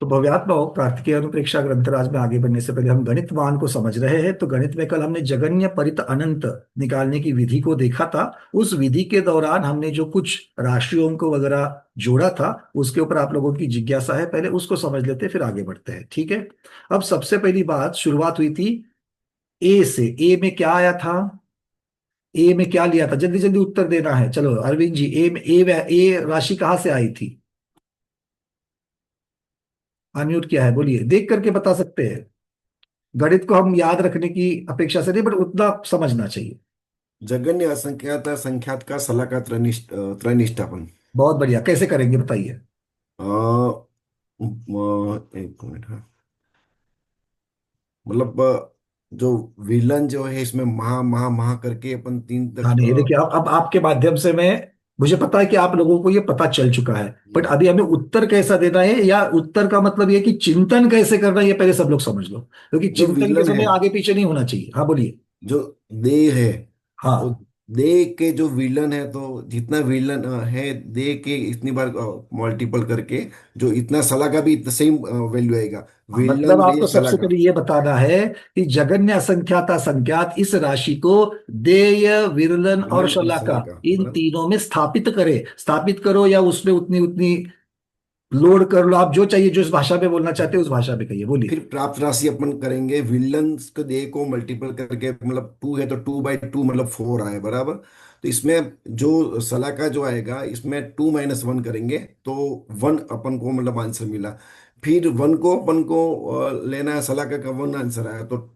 तो भव्यात्मा हो कार्तिकेय अनुप्रेक्षा ग्रंथराज में आगे बढ़ने से पहले हम गणितवान को समझ रहे हैं। तो गणित में कल हमने जगन्य परित अनंत निकालने की विधि को देखा था। उस विधि के दौरान हमने जो कुछ राशियों को वगैरह जोड़ा था उसके ऊपर आप लोगों की जिज्ञासा है, पहले उसको समझ लेते हैं फिर आगे बढ़ते हैं, ठीक है। अब सबसे पहली बात शुरुआत हुई थी ए से। ए में क्या आया था? ए में क्या लिया था? जल्दी जल्दी उत्तर देना है। चलो अरविंद जी, ए में ए राशि कहाँ से आई थी? अनम्यूट किया है, बोलिए। देख करके बता सकते हैं। गणित को हम याद रखने की अपेक्षा से नहीं, बट उतना समझना चाहिए। जगन्य असंख्यात संख्यात का सलाका त्रयनिष्ठापन। बहुत बढ़िया, कैसे करेंगे बताइए। एक मिनट, हाँ। मतलब जो विलन जो है इसमें महा महा महा करके अपन तीन हाँ तक नहीं, देखिए अब आपके माध्यम से मैं, मुझे पता है कि आप लोगों को ये पता चल चुका है, बट अभी हमें उत्तर कैसा देना है, या उत्तर का मतलब ये कि चिंतन कैसे करना है, ये पहले सब लोग समझ लो, क्योंकि जो चिंतन के विलन है, समय आगे पीछे नहीं होना चाहिए। हाँ बोलिए। जो दे है, तो हाँ दे के जो विलन है, तो जितना विलन है दे के इतनी बार मल्टीपल करके जो इतना सला का भी इतना सेम वैल्यू आएगा। मतलब विलन दे आपको सला सबसे का। पहले ये बताना है कि जगन्य असंख्याता संख्यात इस राशि को देय, विरलन और विलन और शलाका, सला का इन बराबर। तीनों में स्थापित करे। स्थापित करो या उसमें उतनी उतनी लोड कर लो, आप जो चाहिए, जो इस भाषा में बोलना चाहते हो उस भाषा में कहिए, बोलिए। फिर प्राप्त राशि अपन करेंगे विलन को दे को मल्टीपल करके, मतलब टू है तो 2/2 मतलब 4 आए बराबर। तो इसमें जो सला का जो आएगा इसमें 2 - 1 करेंगे तो 1 अपन को मतलब आंसर मिला। फिर 1 को अपन को लेना है, सलाका का 1 आंसर आया। तो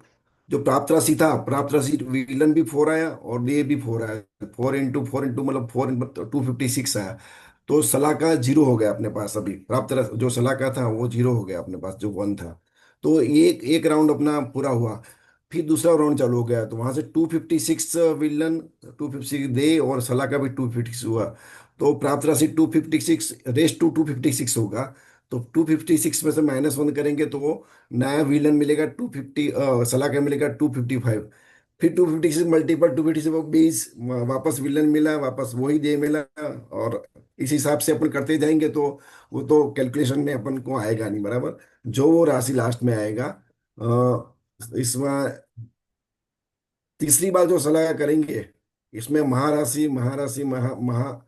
जो प्राप्त राशि था, प्राप्त राशि विलन भी 4 आया और ये भी 4 आया। 4 × 4 × मतलब 256 आया। तो सलाह का 0 हो गया अपने पास। अभी प्राप्त जो सलाह का था वो 0 हो गया अपने पास, जो 1 था। तो एक एक राउंड अपना पूरा हुआ। फिर दूसरा राउंड चालू हो गया, तो वहां से 256 विलन, 256 दे और सलाह का भी 256 हुआ। तो प्राप्त राशि 256 रेस टू 256 होगा। तो 256 में से -1 करेंगे तो वो नया विलन मिलेगा 250, सलाह का मिलेगा 255। फिर 256 मल्टीपल 256 वापस विलन मिला, वापस वही दे मिला। और इस हिसाब से अपन करते जाएंगे तो वो तो कैलकुलेशन में अपन को आएगा नहीं बराबर। जो वो राशि लास्ट में आएगा, इसमें तीसरी बार जो सलाह करेंगे इसमें महाराशि महाराशि महा महा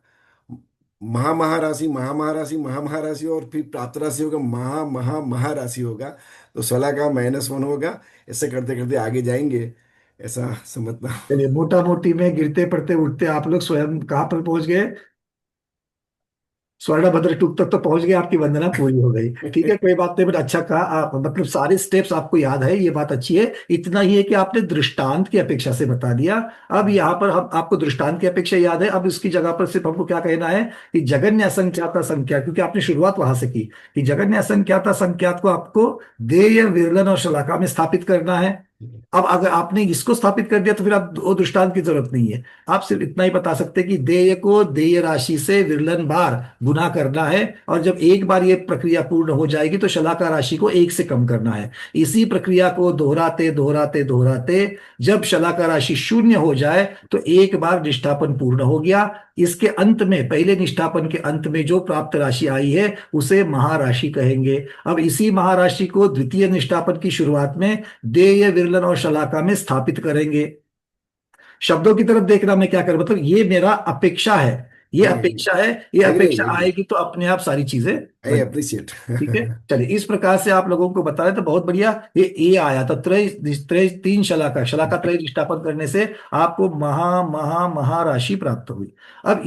महा महाराशि महा महाराशि महा महाराशि और फिर प्राप्त राशि होगा महा महा महाराशि होगा। तो सलाह का -1 होगा। ऐसे करते करते आगे जाएंगे, ऐसा समझना। चलिए, मोटा मोटी में गिरते पड़ते उठते आप लोग स्वयं कहाँ पर पहुंच गए? स्वर्णभद्र टूक तक तो पहुंच गए, आपकी वंदना पूरी हो गई। ठीक है, कोई बात नहीं, बट अच्छा कहा आप, मतलब सारे स्टेप्स आपको याद है, ये बात अच्छी है। इतना ही है कि आपने दृष्टांत की अपेक्षा से बता दिया। अब यहाँ पर हम आपको दृष्टांत की अपेक्षा याद है, अब इसकी जगह पर सिर्फ हमको क्या कहना है कि जगन्य असंख्याता संख्या, क्योंकि आपने शुरुआत वहां से की कि जगन्य असंख्याता संख्यात को आपको देय, विरलन और शलाका में स्थापित करना है। अब अगर आपने इसको स्थापित कर दिया तो फिर आप वो दृष्टांत की जरूरत नहीं है। आप सिर्फ इतना ही बता सकते हैं कि देय को देय राशि से विरलन बार गुना करना है, और जब एक बार ये प्रक्रिया पूर्ण हो जाएगी तो शलाका राशि को एक से कम करना है। इसी प्रक्रिया को दोहराते दोहराते दोहराते जब शलाका राशि शून्य हो जाए तो एक बार निष्ठापन पूर्ण हो गया। इसके अंत में, पहले निष्ठापन के अंत में जो प्राप्त राशि आई है उसे महाराशि कहेंगे। अब इसी महाराशि को द्वितीय निष्ठापन की शुरुआत में देय, विरलन और शलाका में स्थापित करेंगे। शब्दों की तरफ देखना, मैं क्या करूं, मतलब ये मेरा अपेक्षा है, ये अपेक्षा है, ये एग्री अपेक्षा एग्री। आएगी तो अपने आप सारी चीजें आई बन। अप्रिशिएट। ठीक है, चलिए इस प्रकार से आप लोगों को बता रहे तो बहुत बढ़िया। ये ए आया तो त्रय, त्रय तीन शलाका, शलाका त्रय निष्ठापन करने से आपको महा महा महाराशि प्राप्त हुई। अब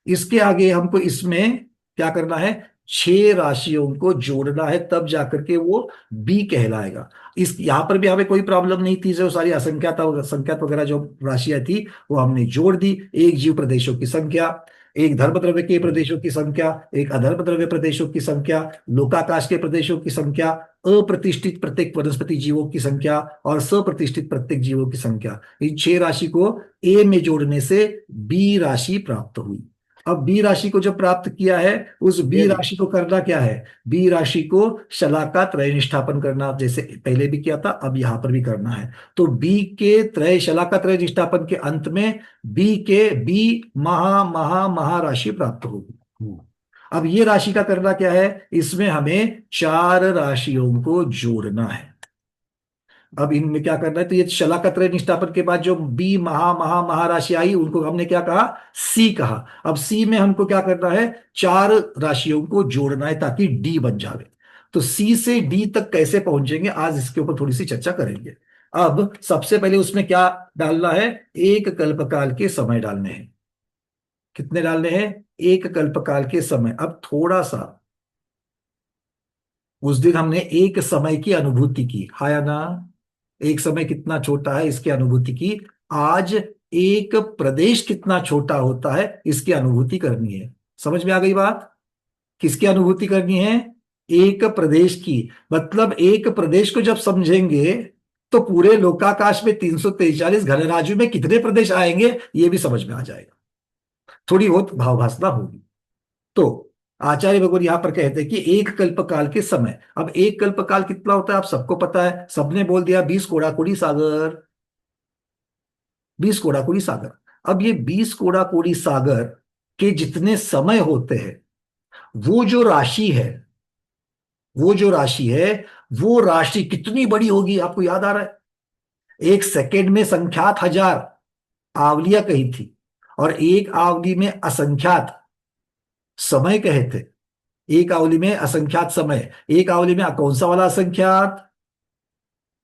इसके आगे हमको इसमें क्या करना है? छह राशियों को जोड़ना है, तब जाकर के वो बी कहलाएगा। इस यहां पर भी हमें कोई प्रॉब्लम नहीं थी, जो सारी असंख्यात संख्यात वगैरह जो राशियां थी वो हमने जोड़ दी। एक जीव प्रदेशों की संख्या, एक धर्म द्रव्य के प्रदेशों की संख्या, एक अधर्म द्रव्य प्रदेशों की संख्या, लोकाकाश के प्रदेशों की संख्या, अप्रतिष्ठित प्रत्येक वनस्पति जीवों की संख्या और सप्रतिष्ठित प्रत्येक जीवों की संख्या, इन छह राशि को ए में जोड़ने से बी राशि प्राप्त हुई। अब बी राशि को जो प्राप्त किया है, उस बी यही। राशि को करना क्या है? बी राशि को शलाका त्रय निष्ठापन करना, जैसे पहले भी किया था अब यहां पर भी करना है। तो बी के त्रय, शलाका त्रय निष्ठापन के अंत में बी के बी महा महा महाराशि प्राप्त होगी। अब ये राशि का करना क्या है, इसमें हमें चार राशियों को जोड़ना है। अब इनमें क्या करना है, तो ये शलाकत्र निष्ठापन के बाद जो बी महा महा महाराशि आई उनको हमने क्या कहा, सी कहा। अब सी में हमको क्या करना है, चार राशियों को जोड़ना है ताकि डी बन जावे। तो सी से डी तक कैसे पहुंचेंगे, आज इसके ऊपर थोड़ी सी चर्चा करेंगे। अब सबसे पहले उसमें क्या डालना है, एक कल्पकाल के समय डालने हैं। कितने डालने हैं, एक कल्पकाल के समय। अब थोड़ा सा, उस दिन हमने एक समय की अनुभूति की, हाँ या ना, एक समय कितना छोटा है इसकी अनुभूति की। आज एक प्रदेश कितना छोटा होता है इसकी अनुभूति करनी है। समझ में आ गई बात, किसकी अनुभूति करनी है, एक प्रदेश की। मतलब एक प्रदेश को जब समझेंगे तो पूरे लोकाकाश में 343 घनराज्यों में कितने प्रदेश आएंगे ये भी समझ में आ जाएगा। थोड़ी बहुत भावभासना होगी। तो आचार्य भगवान यहां पर कहते हैं कि एक कल्पकाल के समय। अब एक कल्पकाल कितना होता है आप सबको पता है, सबने बोल दिया 20 कोड़ा कोड़ी सागर। 20 कोड़ा कोड़ी सागर। अब ये 20 कोड़ा कोड़ी सागर के जितने समय होते हैं, वो जो राशि है, वो जो राशि है, वो राशि कितनी बड़ी होगी आपको याद आ रहा है। एक सेकेंड में संख्यात हजार आवलियां कही थी, और एक आवली में असंख्यात समय कहे थे। एक आवली में असंख्यात समय, एक आवली में कौन सा वाला असंख्यात,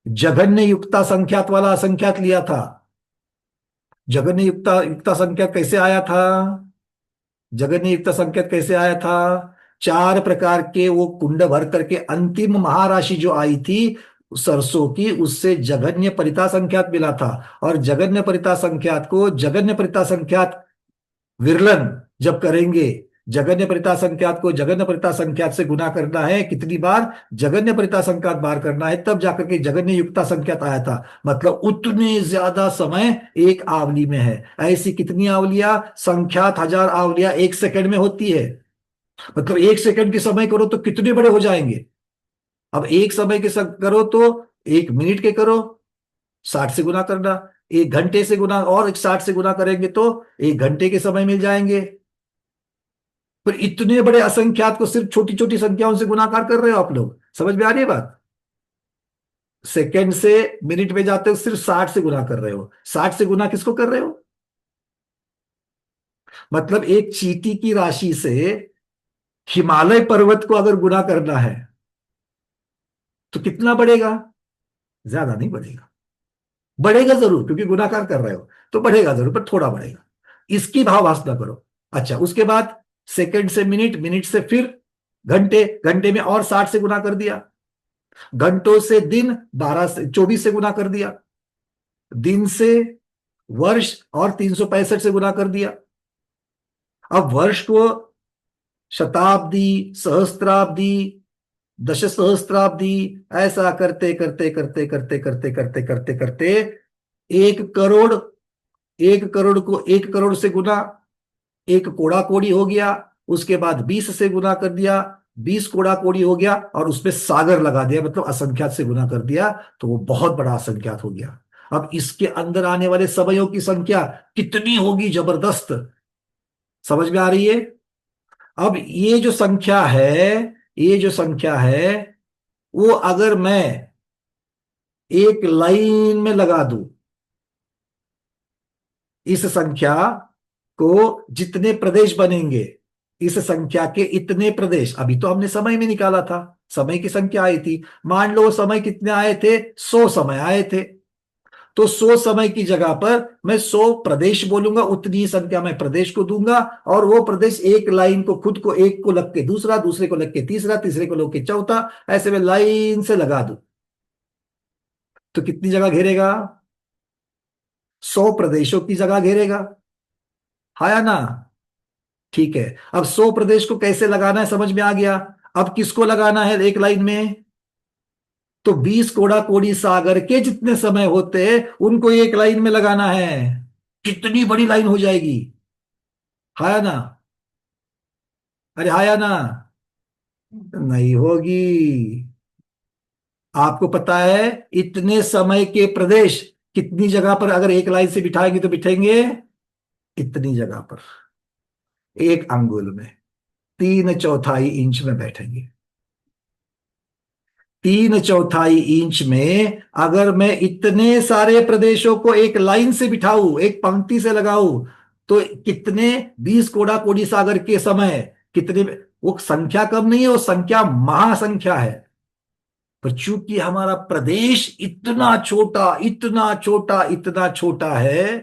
जघन्य युक्ता संख्यात वाला असंख्यात लिया था। जघन्य युक्ता युक्ता संख्यात कैसे आया था, जघन्य युक्ता संख्यात कैसे आया था, चार प्रकार के वो कुंड भर करके अंतिम महाराशि जो आई थी सरसों की, उससे जघन्य परिता संख्यात मिला था। और जघन्य परिता संख्यात को जघन्य परिता संख्यात विरलन जब करेंगे, जगन्य परिता संख्यात को जगन्य परिता संख्यात से गुना करना है कितनी बार, जगन्य परिता संख्यात बार करना है, तब जाकर के जगन्य युक्ता संख्यात आया था। मतलब उतने ज्यादा समय एक आवली में है। ऐसी कितनी आवलियां, संख्यात हजार आवलियां एक सेकंड में होती है। मतलब एक सेकंड के समय करो तो कितने बड़े हो जाएंगे। अब एक समय के करो तो एक मिनट के करो, 60 से गुना करना, एक घंटे से गुना और एक 60 से गुना करेंगे तो एक घंटे के समय मिल जाएंगे। पर इतने बड़े असंख्यात को सिर्फ छोटी छोटी संख्याओं से गुणाकार कर रहे हो आप लोग, समझ में आ रही है बात। सेकंड से मिनट में जाते हो सिर्फ 60 से गुना कर रहे हो। 60 से गुना किसको कर रहे हो, मतलब एक चींटी की राशि से हिमालय पर्वत को अगर गुना करना है तो कितना बढ़ेगा, ज्यादा नहीं बढ़ेगा। बढ़ेगा जरूर क्योंकि गुणाकार कर रहे हो तो बढ़ेगा जरूर, पर थोड़ा बढ़ेगा। इसकी भाव वासना करो। अच्छा, उसके बाद सेकंड से मिनट, मिनट से फिर घंटे, घंटे में और 60 से गुना कर दिया, घंटों से दिन 12 से 24 से गुना कर दिया, दिन से वर्ष और 365 से गुना कर दिया। अब वर्ष को शताब्दी, सहस्त्राब्दी, दश सहस्त्राब्दी, ऐसा करते करते करते करते करते करते करते करते 1 करोड़, 1 करोड़ को 1 करोड़ से गुना, एक कोड़ा कोड़ी हो गया। उसके बाद 20 से गुना कर दिया, 20 कोड़ा कोड़ी हो गया, और उसमें सागर लगा दिया, मतलब असंख्यात से गुना कर दिया, तो वो बहुत बड़ा असंख्यात हो गया। अब इसके अंदर आने वाले समयों की संख्या कितनी होगी, जबरदस्त। समझ में आ रही है। अब ये जो संख्या है, ये जो संख्या है, वो अगर मैं एक लाइन में लगा दूं, इस संख्या को जितने प्रदेश बनेंगे, इस संख्या के इतने प्रदेश, अभी तो हमने समय में निकाला था, समय की संख्या आई थी। मान लो समय कितने आए थे, 100 समय आए थे। तो 100 समय की जगह पर मैं 100 प्रदेश बोलूंगा, उतनी ही संख्या मैं प्रदेश को दूंगा। और वो प्रदेश एक लाइन को, खुद को एक को लग के दूसरा, दूसरे को लग के तीसरा, तीसरे को लग के चौथा, ऐसे में लाइन से लगा दूं तो कितनी जगह घेरेगा, 100 प्रदेशों की जगह घेरेगा, हाँ या ना। ठीक है। अब 100 प्रदेश को कैसे लगाना है समझ में आ गया। अब किसको लगाना है एक लाइन में, तो 20 कोड़ा कोड़ी सागर के जितने समय होते हैं उनको एक लाइन में लगाना है। कितनी बड़ी लाइन हो जाएगी, हाँ या ना, अरे हाँ या ना। नहीं होगी। आपको पता है इतने समय के प्रदेश कितनी जगह पर अगर एक लाइन से बिठाएंगे तो बिठाएंगे, इतनी जगह पर, 1 अंगुल में। 3/4 इंच में बैठेंगे। 3/4 इंच में अगर मैं इतने सारे प्रदेशों को एक लाइन से बिठाऊं, एक पंक्ति से लगाऊं, तो कितने, 20 कोड़ा कोडी सागर के समय कितने, वो संख्या कम नहीं है, वो संख्या महासंख्या है। पर चूंकि हमारा प्रदेश इतना छोटा, इतना छोटा, इतना छोटा है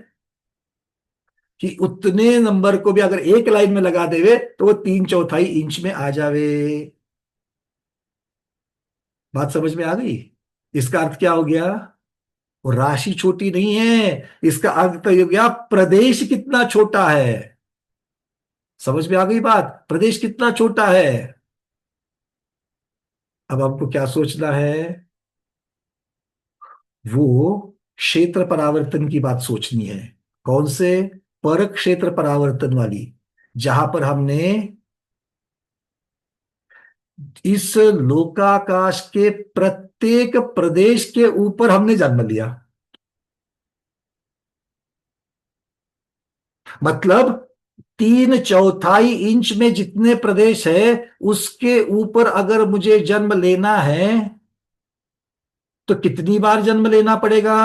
कि उतने नंबर को भी अगर एक लाइन में लगा देवे तो वो 3/4 इंच में आ जावे। बात समझ में आ गई? इसका अर्थ क्या हो गया? वो राशि छोटी नहीं है, इसका अर्थ तो ये हो गया प्रदेश कितना छोटा है। समझ में आ गई बात? प्रदेश कितना छोटा है। अब हमको क्या सोचना है? वो क्षेत्र परावर्तन की बात सोचनी है। कौन से? पर क्षेत्र परावर्तन वाली, जहां पर हमने इस लोकाकाश के प्रत्येक प्रदेश के ऊपर हमने जन्म लिया। मतलब 3/4 इंच में जितने प्रदेश है उसके ऊपर अगर मुझे जन्म लेना है तो कितनी बार जन्म लेना पड़ेगा?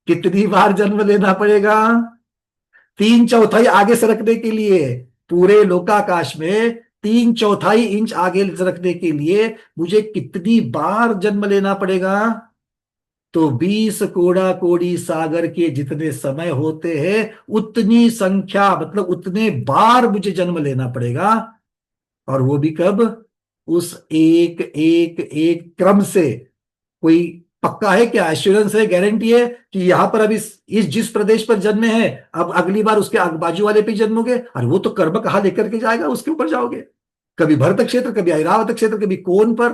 कितनी बार जन्म लेना पड़ेगा? 3/4 आगे सरकने के लिए, पूरे लोकाकाश में 3/4 इंच आगे सरकने के लिए मुझे कितनी बार जन्म लेना पड़ेगा? तो 20 कोड़ा कोडी सागर के जितने समय होते हैं उतनी संख्या, मतलब उतने बार मुझे जन्म लेना पड़ेगा। और वो भी कब? उस एक एक एक क्रम से। कोई पक्का है क्या? एश्योरेंस है, गारंटी है कि यहां पर अब इस जिस प्रदेश पर जन्मे हैं, अब अगली बार उसके बाजू वाले पे ही जन्मोगे? अरे वो तो कर्म कहाँ लेकर के जाएगा, उसके ऊपर जाओगे। कभी भरत क्षेत्र, कभी ऐरावत क्षेत्र, कभी कोन पर,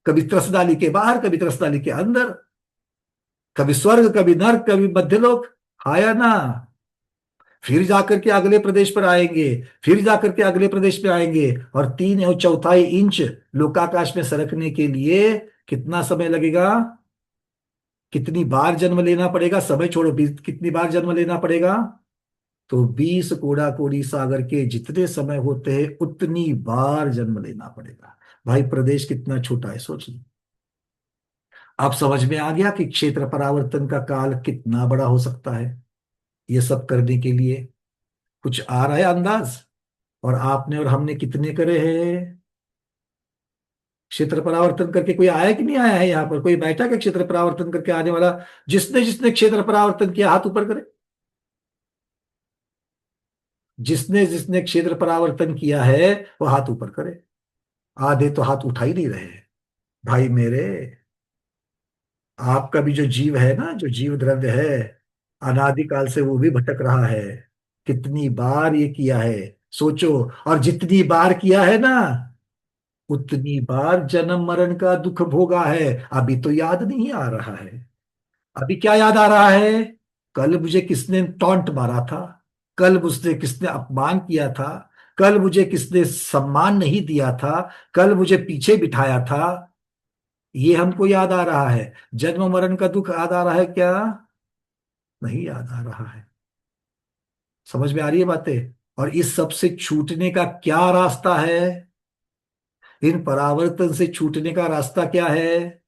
कभी त्रसदाली के बाहर, कभी त्रसदाली के अंदर, कभी स्वर्ग, कभी नर्क, कभी मध्यलोक। आया ना? फिर जाकर के अगले प्रदेश पर आएंगे, फिर जाकर के अगले प्रदेश पे आएंगे, और 3/4 इंच लोकाकाश में सरकने के लिए कितना समय लगेगा? कितनी बार जन्म लेना पड़ेगा? समय छोड़ो, कितनी बार जन्म लेना पड़ेगा? तो 20 कोड़ा कोडी सागर के जितने समय होते हैं उतनी बार जन्म लेना पड़ेगा। भाई प्रदेश कितना छोटा है, सोच लो। आप समझ में आ गया कि क्षेत्र परावर्तन का काल कितना बड़ा हो सकता है। ये सब करने के लिए कुछ आ रहा है अंदाज? और आपने और हमने कितने करे हैं क्षेत्र परावर्तन करके? कोई आया कि नहीं आया है यहाँ पर? कोई बैठा क्या क्षेत्र परावर्तन करके आने वाला? जिसने जिसने क्षेत्र परावर्तन किया हाथ ऊपर करे। जिसने जिसने क्षेत्र परावर्तन किया है वो हाथ ऊपर करे। आधे तो हाथ उठा ही नहीं रहे। भाई मेरे, आपका भी जो जीव है ना, जो जीव द्रव्य है, अनादिकाल से वो भी भटक रहा है। कितनी बार ये किया है, सोचो। और जितनी बार किया है ना, उतनी बार जन्म मरण का दुख भोगा है। अभी तो याद नहीं आ रहा है। अभी क्या याद आ रहा है? कल मुझे किसने टॉन्ट मारा था, कल मुझसे किसने अपमान किया था, कल मुझे किसने सम्मान नहीं दिया था, कल मुझे पीछे बिठाया था। ये हमको याद आ रहा है। जन्म मरण का दुख याद आ रहा है क्या? नहीं याद आ रहा है। समझ में आ रही है बातें? और इस सब से छूटने का क्या रास्ता है? इन परावर्तन से छूटने का रास्ता क्या है?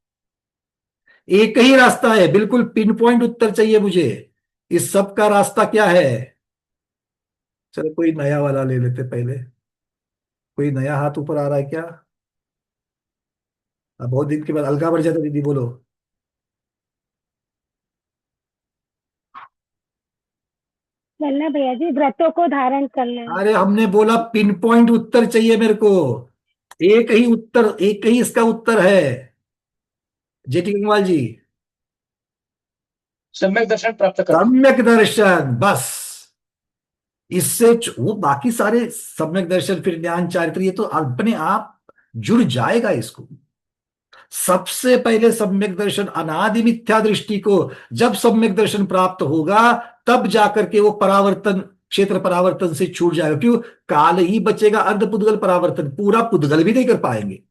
एक ही रास्ता है, बिल्कुल पिन पॉइंट उत्तर चाहिए मुझे। इस सब का रास्ता क्या है? चलो कोई नया वाला ले लेते पहले। कोई नया हाथ ऊपर आ रहा है क्या? अब बहुत दिन के बाद अलगा बढ़ जाता, दीदी बोलो। चलना भैया जी, व्रतों को धारण करना। अरे हमने बोला पिन पॉइंट उत्तर चाहिए मेरे को। एक ही उत्तर, एक ही इसका उत्तर है। जेटी गंगवाल जी। सम्यक दर्शन प्राप्त करना। सम्यक दर्शन, बस। वो बाकी सारे सम्यक दर्शन, फिर ज्ञान चारित्र, ये तो अपने आप जुड़ जाएगा इसको। सबसे पहले सम्यक दर्शन, अनादि मिथ्या दृष्टि को जब सम्यक दर्शन प्राप्त होगा, तब जाकर के वो परावर्तन, क्षेत्र परावर्तन से छूट जाएगा। क्यों? काल ही बचेगा अर्ध पुद्गल परावर्तन, पूरा पुद्गल भी नहीं कर पाएंगे।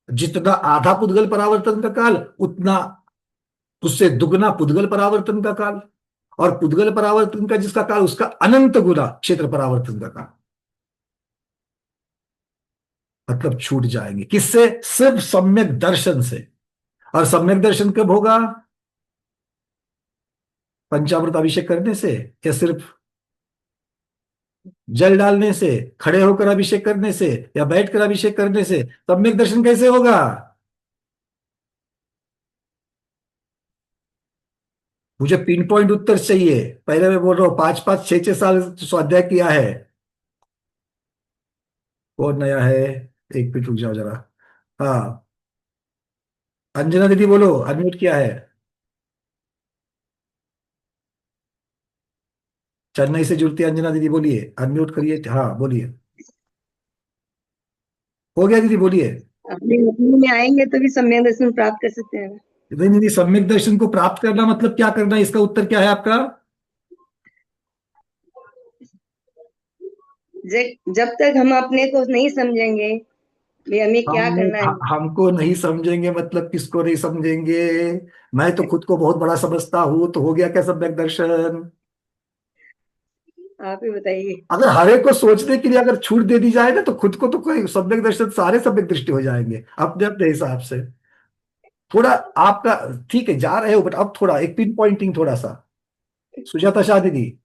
जितना आधा पुद्गल परावर्तन का काल, उतना उससे दुगना पुद्गल परावर्तन का काल। और पुद्गल परावर्तन का जिसका काल, उसका अनंत गुना क्षेत्र परावर्तन का काल। मतलब छूट जाएंगे किससे? सिर्फ सम्यक दर्शन से। और सम्यक दर्शन कब होगा? पंचामृत अभिषेक करने से, या सिर्फ जल डालने से, खड़े होकर अभिषेक करने से, या बैठकर अभिषेक करने से? सम्यक दर्शन कैसे होगा? मुझे पिन पॉइंट उत्तर चाहिए। पहले मैं बोल रहा हूं 5 5 6 6 साल स्वाध्याय किया है। कौन नया है? एक मिनट रुक जाओ जरा। हाँ, अंजना दीदी बोलो, अनम्यूट किया है। चेन्नई से जुड़ती है अंजना दीदी, बोलिए, अनम्यूट करिए, हाँ बोलिए। हो गया दीदी, बोलिए। अपने अपने में आएंगे तो भी सम्यक दर्शन प्राप्त कर सकते हैं। नहीं नहीं नहीं, सम्यक दर्शन को प्राप्त करना मतलब क्या करना है? इसका उत्तर क्या है आपका? जब तक हम अपने को नहीं समझेंगे भी हमें क्या करना है। हमको नहीं समझेंगे मतलब किसको नहीं समझेंगे? मैं तो खुद को बहुत बड़ा समझता हूं, तो हो गया क्या सम्यक दर्शन? आप ही बताइए। अगर हर एक को सोचने के लिए अगर छूट दे दी जाए ना, तो खुद को तो कोई सम्यक दर्शन, सारे सम्यक दृष्टि हो जाएंगे अपने अपने हिसाब से। थोड़ा आपका ठीक है, जा रहे हो, बट अब थोड़ा एक पिन पॉइंटिंग थोड़ा सा। सुजाता शाह दीदी,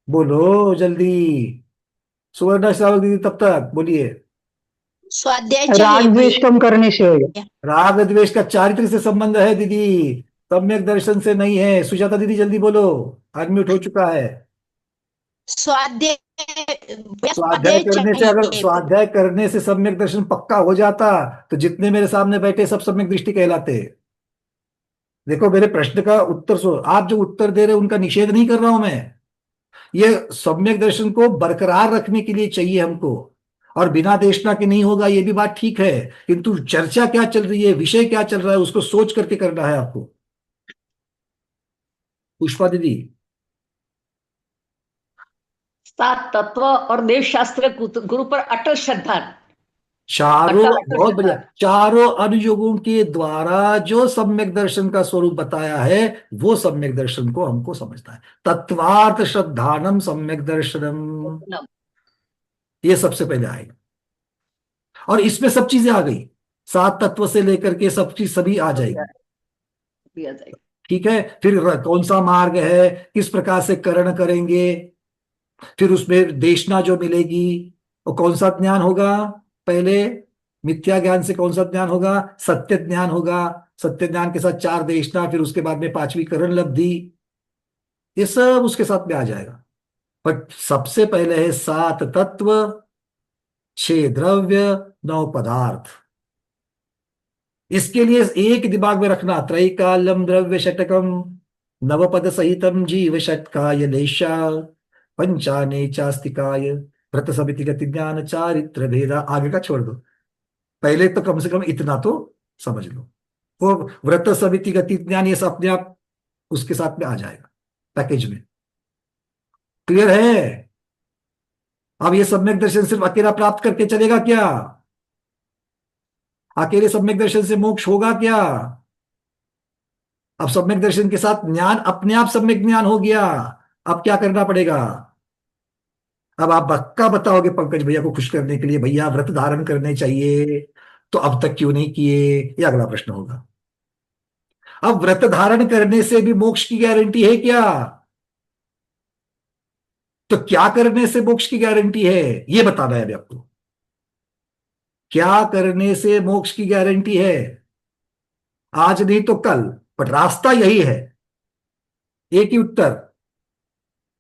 बोलो जल्दी। सुवर्णा श्रावक दीदी, तब तक बोलिए। स्वाध्याय राग चाहिए द्वेष भैया। कम करने से हो गया। राग द्वेष का चारित्र से संबंध है दीदी, सम्यक दर्शन से नहीं है। सुजाता दीदी जल्दी बोलो, अनम्यूट हो चुका है। स्वाध्याय स्वाध्याय स्वाध्याय करने से, अगर चाहिए। स्वाध्याय करने से सम्यक दर्शन पक्का हो जाता, तो जितने मेरे सामने बैठे सब सम्यक दृष्टि कहलाते। देखो, मेरे प्रश्न का उत्तर सो, आप जो उत्तर दे रहे हो उनका निषेध नहीं कर रहा हूं मैं। ये सम्यक दर्शन को बरकरार रखने के लिए चाहिए हमको, और बिना देशना के नहीं होगा, ये भी बात ठीक है। किंतु चर्चा क्या चल रही है, विषय क्या चल रहा है, उसको सोच करके करना है आपको। पुष्पा दीदी, सात तत्व और देव शास्त्र गुरु पर अटल श्रद्धा। चारों, अटल अटल बहुत बढ़िया, श्रद्धा। चारों अनुयोगों के द्वारा जो सम्यक दर्शन का स्वरूप बताया है, वो सम्यक दर्शन को हमको समझना है। तत्वार्थ श्रद्धानम सम्यक दर्शनम, ये सबसे पहले आएगा। और इसमें सब चीजें आ गई, सात तत्व से लेकर के सब चीज सभी आ जाएगी। दिया जाएगा। ठीक है, फिर कौन सा मार्ग है, किस प्रकार से करण करेंगे, फिर उसमें देशना जो मिलेगी, और कौन सा ज्ञान होगा? पहले मिथ्या ज्ञान से कौन सा ज्ञान होगा? सत्य ज्ञान होगा। सत्य ज्ञान के साथ चार देशना, फिर उसके बाद में पांचवी करण लब्धि, ये सब उसके साथ में आ जाएगा। बट सबसे पहले है सात तत्व, छह द्रव्य, नौ पदार्थ। इसके लिए एक दिमाग में रखना, त्रैकाल्यम द्रव्य षटकम, नवपद सहितम जीव षटकाय लेशा, पंचाने चास्तिकाय, व्रत समिति गति ज्ञान चारित्र भेदा। आगे का छोड़ दो, पहले तो कम से कम इतना तो समझ लो। वो व्रत समिति गति ज्ञान, ये सब अपने आप उसके साथ में आ जाएगा पैकेज में। क्लियर है? अब ये सम्यक दर्शन सिर्फ अकेला प्राप्त करके चलेगा क्या? अकेले सम्यक दर्शन से मोक्ष होगा क्या? अब सम्यक दर्शन के साथ ज्ञान अपने आप सम्यक ज्ञान हो गया। अब क्या करना पड़ेगा? अब आप पक्का बताओगे पंकज भैया को खुश करने के लिए, भैया व्रत धारण करने चाहिए, तो अब तक क्यों नहीं किए, ये अगला प्रश्न होगा। अब व्रत धारण करने से भी मोक्ष की गारंटी है क्या? तो क्या करने से मोक्ष की गारंटी है, ये बताना है अभी आपको। क्या करने से मोक्ष की गारंटी है? आज नहीं तो कल, पर रास्ता यही है। एक ही उत्तर,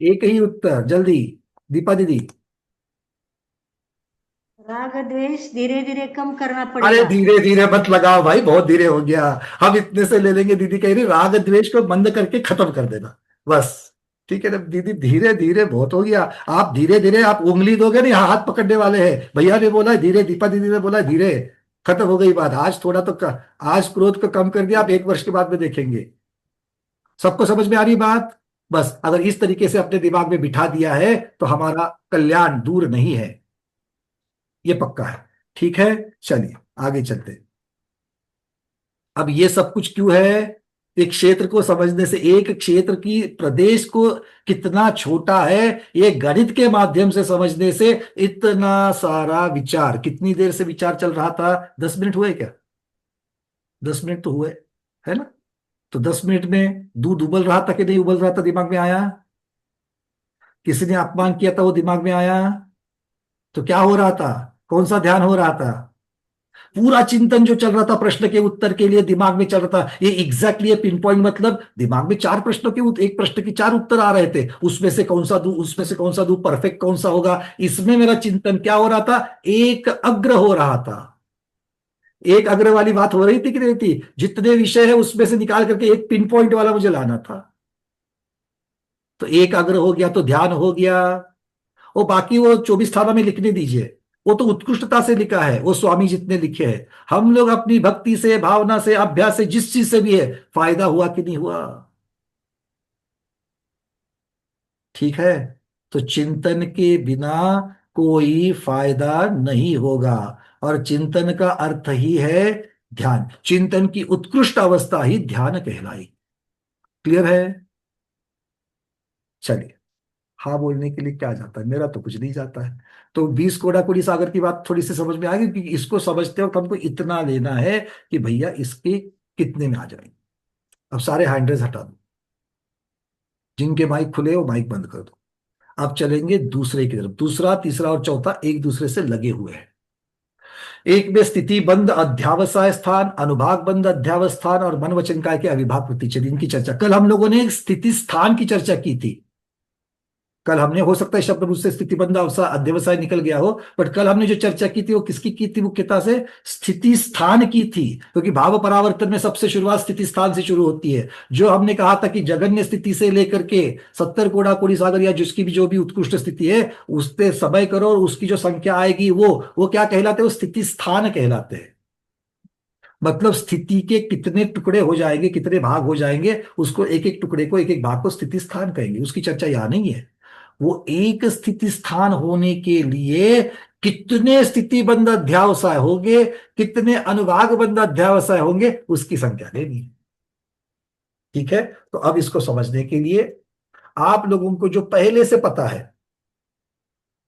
एक ही उत्तर, जल्दी दीपा दीदी। राग द्वेष धीरे धीरे कम करना अरे पड़ेगा। धीरे धीरे मत लगाओ भाई, बहुत धीरे हो गया। हम इतने से ले लेंगे, दीदी कह रही राग द्वेष को बंद करके खत्म कर देना, बस। ठीक है ना दीदी, धीरे धीरे बहुत हो गया। आप धीरे धीरे, आप उंगली दोगे नहीं, हाथ पकड़ने वाले हैं। भैया ने बोला धीरे, दीपा दीदी ने बोला धीरे, खत्म हो गई बात। आज थोड़ा तो आज क्रोध को कम कर दिया, आप 1 वर्ष के बाद में देखेंगे। सबको समझ में आ रही बात? बस अगर इस तरीके से अपने दिमाग में बिठा दिया है, तो हमारा कल्याण दूर नहीं है, ये पक्का है। ठीक है, चलिए आगे चलते हैं। अब ये सब कुछ क्यों है? एक क्षेत्र को समझने से, एक क्षेत्र की प्रदेश को कितना छोटा है, ये गणित के माध्यम से समझने से इतना सारा विचार। कितनी देर से विचार चल रहा था? 10 मिनट हुए क्या? 10 मिनट तो हुए, है ना? तो 10 मिनट में दूध उबल रहा था कि नहीं उबल रहा था, दिमाग में आया? किसी ने अपमान किया था, वो दिमाग में आया? तो क्या हो रहा था? कौन सा ध्यान हो रहा था? पूरा चिंतन जो चल रहा था प्रश्न के उत्तर के लिए दिमाग में चल रहा था, ये एग्जैक्टली ये पिन पॉइंट। मतलब दिमाग में चार प्रश्नों के एक प्रश्न के चार उत्तर आ रहे थे, उसमें से कौन सा दूं, उसमें से कौन सा दूं, परफेक्ट कौन सा होगा, इसमें मेरा चिंतन क्या हो रहा था? एक अग्र हो रहा था। एक अग्र वाली बात हो रही थी कि नहीं थी? जितने विषय है उसमें से निकाल करके एक पिन पॉइंट वाला मुझे लाना था। तो एक अग्र हो गया तो ध्यान हो गया। वो बाकी वो 24 थाना में लिखने दीजिए, वो तो उत्कृष्टता से लिखा है, वो स्वामी जितने लिखे हैं। हम लोग अपनी भक्ति से, भावना से, अभ्यास से, जिस चीज से भी है, फायदा हुआ कि नहीं हुआ? ठीक है। तो चिंतन के बिना कोई फायदा नहीं होगा, और चिंतन का अर्थ ही है ध्यान। चिंतन की उत्कृष्ट अवस्था ही ध्यान कहलाई। क्लियर है? चलिए, हाँ बोलने के लिए क्या जाता है, मेरा तो कुछ नहीं जाता है। तो 20 कोड़ा कुली सागर की बात थोड़ी सी समझ में आ गई, क्योंकि इसको समझते वक्त हमको इतना लेना है कि भैया इसके कितने में आ जाएंगे। अब सारे हैंडल्स हटा दो, जिनके माइक खुले हो माइक बंद कर दो। अब चलेंगे दूसरे की तरफ। दूसरा, तीसरा और चौथा एक दूसरे से लगे हुए हैं। एक में स्थिति बंद अध्यावसाय स्थान, अनुभाग बंद अध्यावस्थान और मन वचन काय के अविभाग प्रतिच्छेद, इनकी चर्चा कल हम लोगों ने स्थिति स्थान की चर्चा की थी। कल हमने, हो सकता है शब्द मुझसे स्थितिबंध अध्यवसाय निकल गया हो, बट कल हमने जो चर्चा की थी वो किसकी की थी? मुख्यतः से स्थिति स्थान की थी, क्योंकि भाव परावर्तन में सबसे शुरुआत स्थिति स्थान से शुरू होती है। जो हमने कहा था कि जगन्य स्थिति से लेकर के 70 कोड़ा कोड़ी सागर या जिसकी भी जो भी उत्कृष्ट स्थिति है उस पे समय करो, और उसकी जो संख्या आएगी वो क्या कहलाते हैं? वो स्थिति स्थान कहलाते हैं। मतलब स्थिति के कितने टुकड़े हो जाएंगे, कितने भाग हो जाएंगे, उसको एक एक टुकड़े को, एक एक भाग को स्थिति स्थान कहेंगे। उसकी चर्चा यहां नहीं है। वो एक स्थिति स्थान होने के लिए कितने स्थितिबंध अध्यावसाय होंगे, कितने अनुभाग बंध अध्यावसाय होंगे, उसकी संख्या लेनी है। ठीक है। तो अब इसको समझने के लिए आप लोगों को जो पहले से पता है,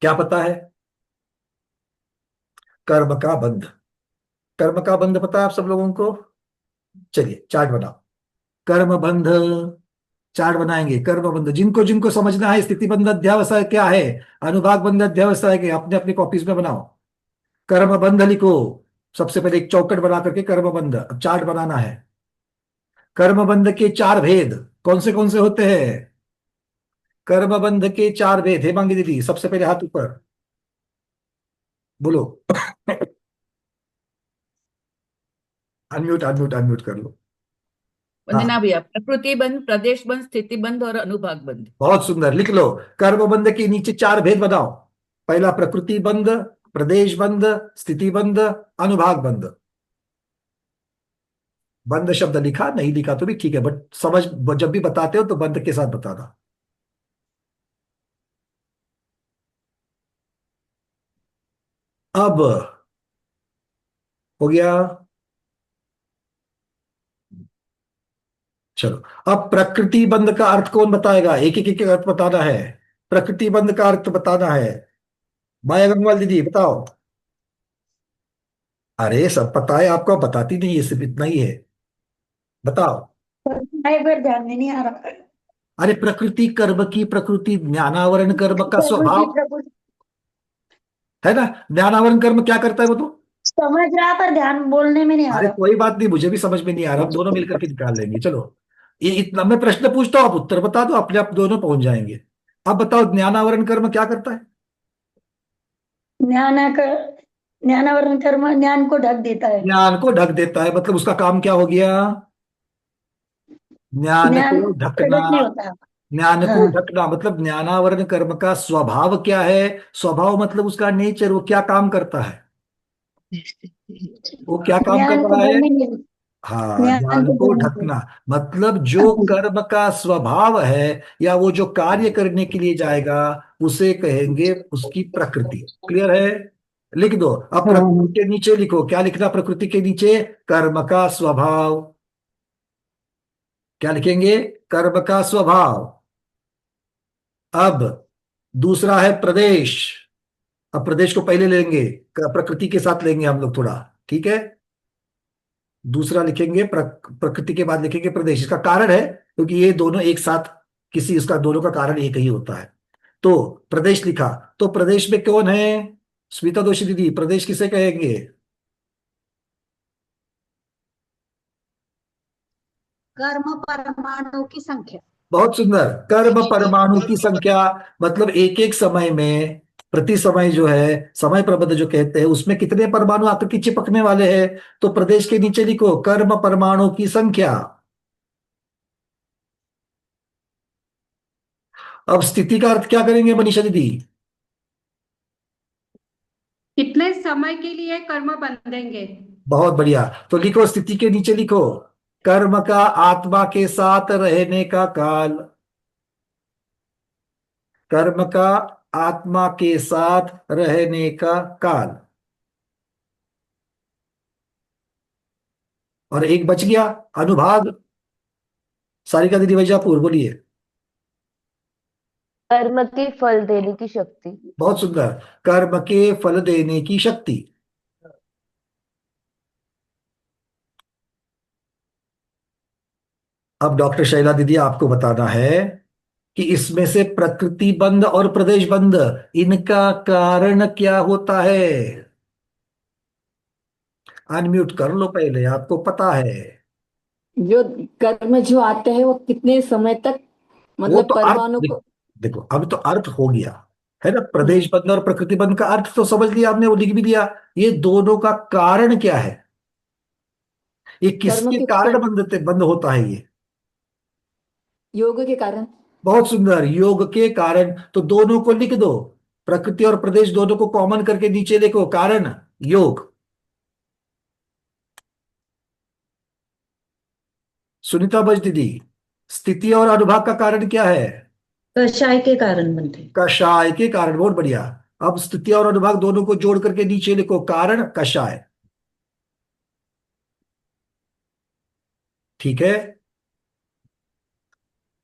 क्या पता है? कर्म का बंध। कर्म का बंध पता है आप सब लोगों को? चलिए चार्ट बनाओ। कर्म बंध चार्ट बनाएंगे। कर्म बंध, जिनको जिनको समझना है स्थिति बंध अध्यावसाय क्या है, अनुभाग बंध अध्यावसाय के, अपने अपने कॉपीज में बनाओ। कर्म बंध लिखो। सबसे पहले एक चौकट बना करके कर्म बंध, अब चार्ट बनाना है। कर्म बंध के चार भेद कौन से होते हैं? कर्म बंध के चार भेद, हेमांगी दीदी सबसे पहले हाथ ऊपर बोलो। अनम्यूट अनम्यूट अनम्यूट कर लो। वंदना हाँ, भैया, प्रकृति बंध, प्रदेश बंध, स्थिति बंध और अनुभाग बंध। बहुत सुंदर, लिख लो। कर्म बंध के नीचे चार भेद बनाओ। पहला प्रकृति बंध, प्रदेश बंध, स्थिति बंध, अनुभाग बंध। बंद शब्द लिखा, नहीं लिखा तो भी ठीक है, बट समझ, जब भी बताते हो तो बंद के साथ बताना। अब हो गया। चलो, अब प्रकृति बंध का अर्थ कौन बताएगा? एक एक एक अर्थ बताना है। प्रकृति बंध का अर्थ बताना है। माया गंगवाल दीदी बताओ। अरे सब पता है आपको, आप बताती नहीं है, सिर्फ इतना ही है। बताओ। एक बार ध्यान में नहीं आ रहा। अरे प्रकृति कर्म की प्रकृति, ज्ञानावरण कर्म का प्रकृति स्वभाव प्रकृति है ना। ज्ञानावरण कर्म क्या करता है वो तो? समझ रहा पर ध्यान बोलने में नहीं आ अरे रहा। कोई बात नहीं, मुझे भी समझ में नहीं आ रहा, हम दोनों मिलकर के निकाल लेंगे। चलो, ये इतना मैं प्रश्न पूछता हूँ, आप उत्तर बता दो, अपने आप दोनों पहुंच जाएंगे। अब बताओ, ज्ञानावरण कर्म क्या करता है? ज्ञान कर ज्ञानावरण कर्म ज्ञान को ढक देता है। ज्ञान को ढक देता है, मतलब उसका काम क्या हो गया? ज्ञान ज्ञान को ढकना। प्रकट नहीं होता। ज्ञान को हाँ, ढकना मतलब ज्ञानावरण कर्म का स्वभाव क्या है? स्वभाव मतलब उसका नेचर, वो क्या काम करता है? वो क्या काम कर ज्ञान को रहा है? भरने नहीं हाँ, ज्ञान ज्ञान को को भरने नहीं ढकना। मतलब जो कर्म का स्वभाव है, या वो जो कार्य करने के लिए जाएगा, उसे कहेंगे उसकी प्रकृति। क्लियर है? लिख दो। अब हाँ प्रकृति के नीचे लिखो, क्या लिखना प्रकृति के नीचे? कर्म का स्वभाव। क्या लिखेंगे? कर्म का स्वभाव। अब दूसरा है प्रदेश। अब प्रदेश को पहले लेंगे, प्रकृति के साथ लेंगे हम लोग थोड़ा, ठीक है। दूसरा लिखेंगे प्रकृति के बाद लिखेंगे प्रदेश। इसका कारण है क्योंकि ये दोनों एक साथ, किसी उसका दोनों का कारण एक ही होता है। तो प्रदेश लिखा। तो प्रदेश में कौन है? स्मिता दोषी दीदी, प्रदेश किसे कहेंगे? कर्म परमाणु की संख्या। बहुत सुंदर। कर्म परमाणु की संख्या, मतलब एक एक समय में, प्रति समय जो है, समय प्रबंध जो कहते हैं, उसमें कितने परमाणु आकर के चिपकने वाले हैं। तो प्रदेश के नीचे लिखो कर्म परमाणु की संख्या। अब स्थिति का अर्थ क्या करेंगे मनीषा दीदी? कितने समय के लिए कर्म बंधेंगे। बहुत बढ़िया। तो लिखो, स्थिति के नीचे लिखो कर्म का आत्मा के साथ रहने का काल। कर्म का आत्मा के साथ रहने का काल। और एक बच गया, अनुभाग। सारिका दीदी वैजापुर बोलिए। कर्म के फल देने की शक्ति। बहुत सुंदर। कर्म के फल देने की शक्ति। अब डॉक्टर शैला दीदी आपको बताना है कि इसमें से प्रकृति बंध और प्रदेश बंध, इनका कारण क्या होता है? अनम्यूट कर लो पहले, आपको पता है। जो कर्म जो आते हैं वो कितने समय तक, वो मतलब तो अर्थ परमाणु को। देखो, अब तो अर्थ हो गया है ना। हम्म, प्रदेश बंध और प्रकृति बंध का अर्थ तो समझ लिया आपने, वो लिख भी दिया। ये दोनों का कारण क्या है? ये कर्म किसके के कारण फल, बंद होता है ये? योग के कारण। बहुत सुंदर, योग के कारण। तो दोनों को लिख दो, प्रकृति और प्रदेश दोनों को कॉमन करके नीचे लिखो कारण योग। सुनीता बज दीदी, स्थिति और अनुभाग का कारण क्या है? कषाय के कारण बनते। कषाय के कारण। बहुत बढ़िया। अब स्थिति और अनुभाग दोनों को जोड़ करके नीचे लिखो कारण कषाय। ठीक है।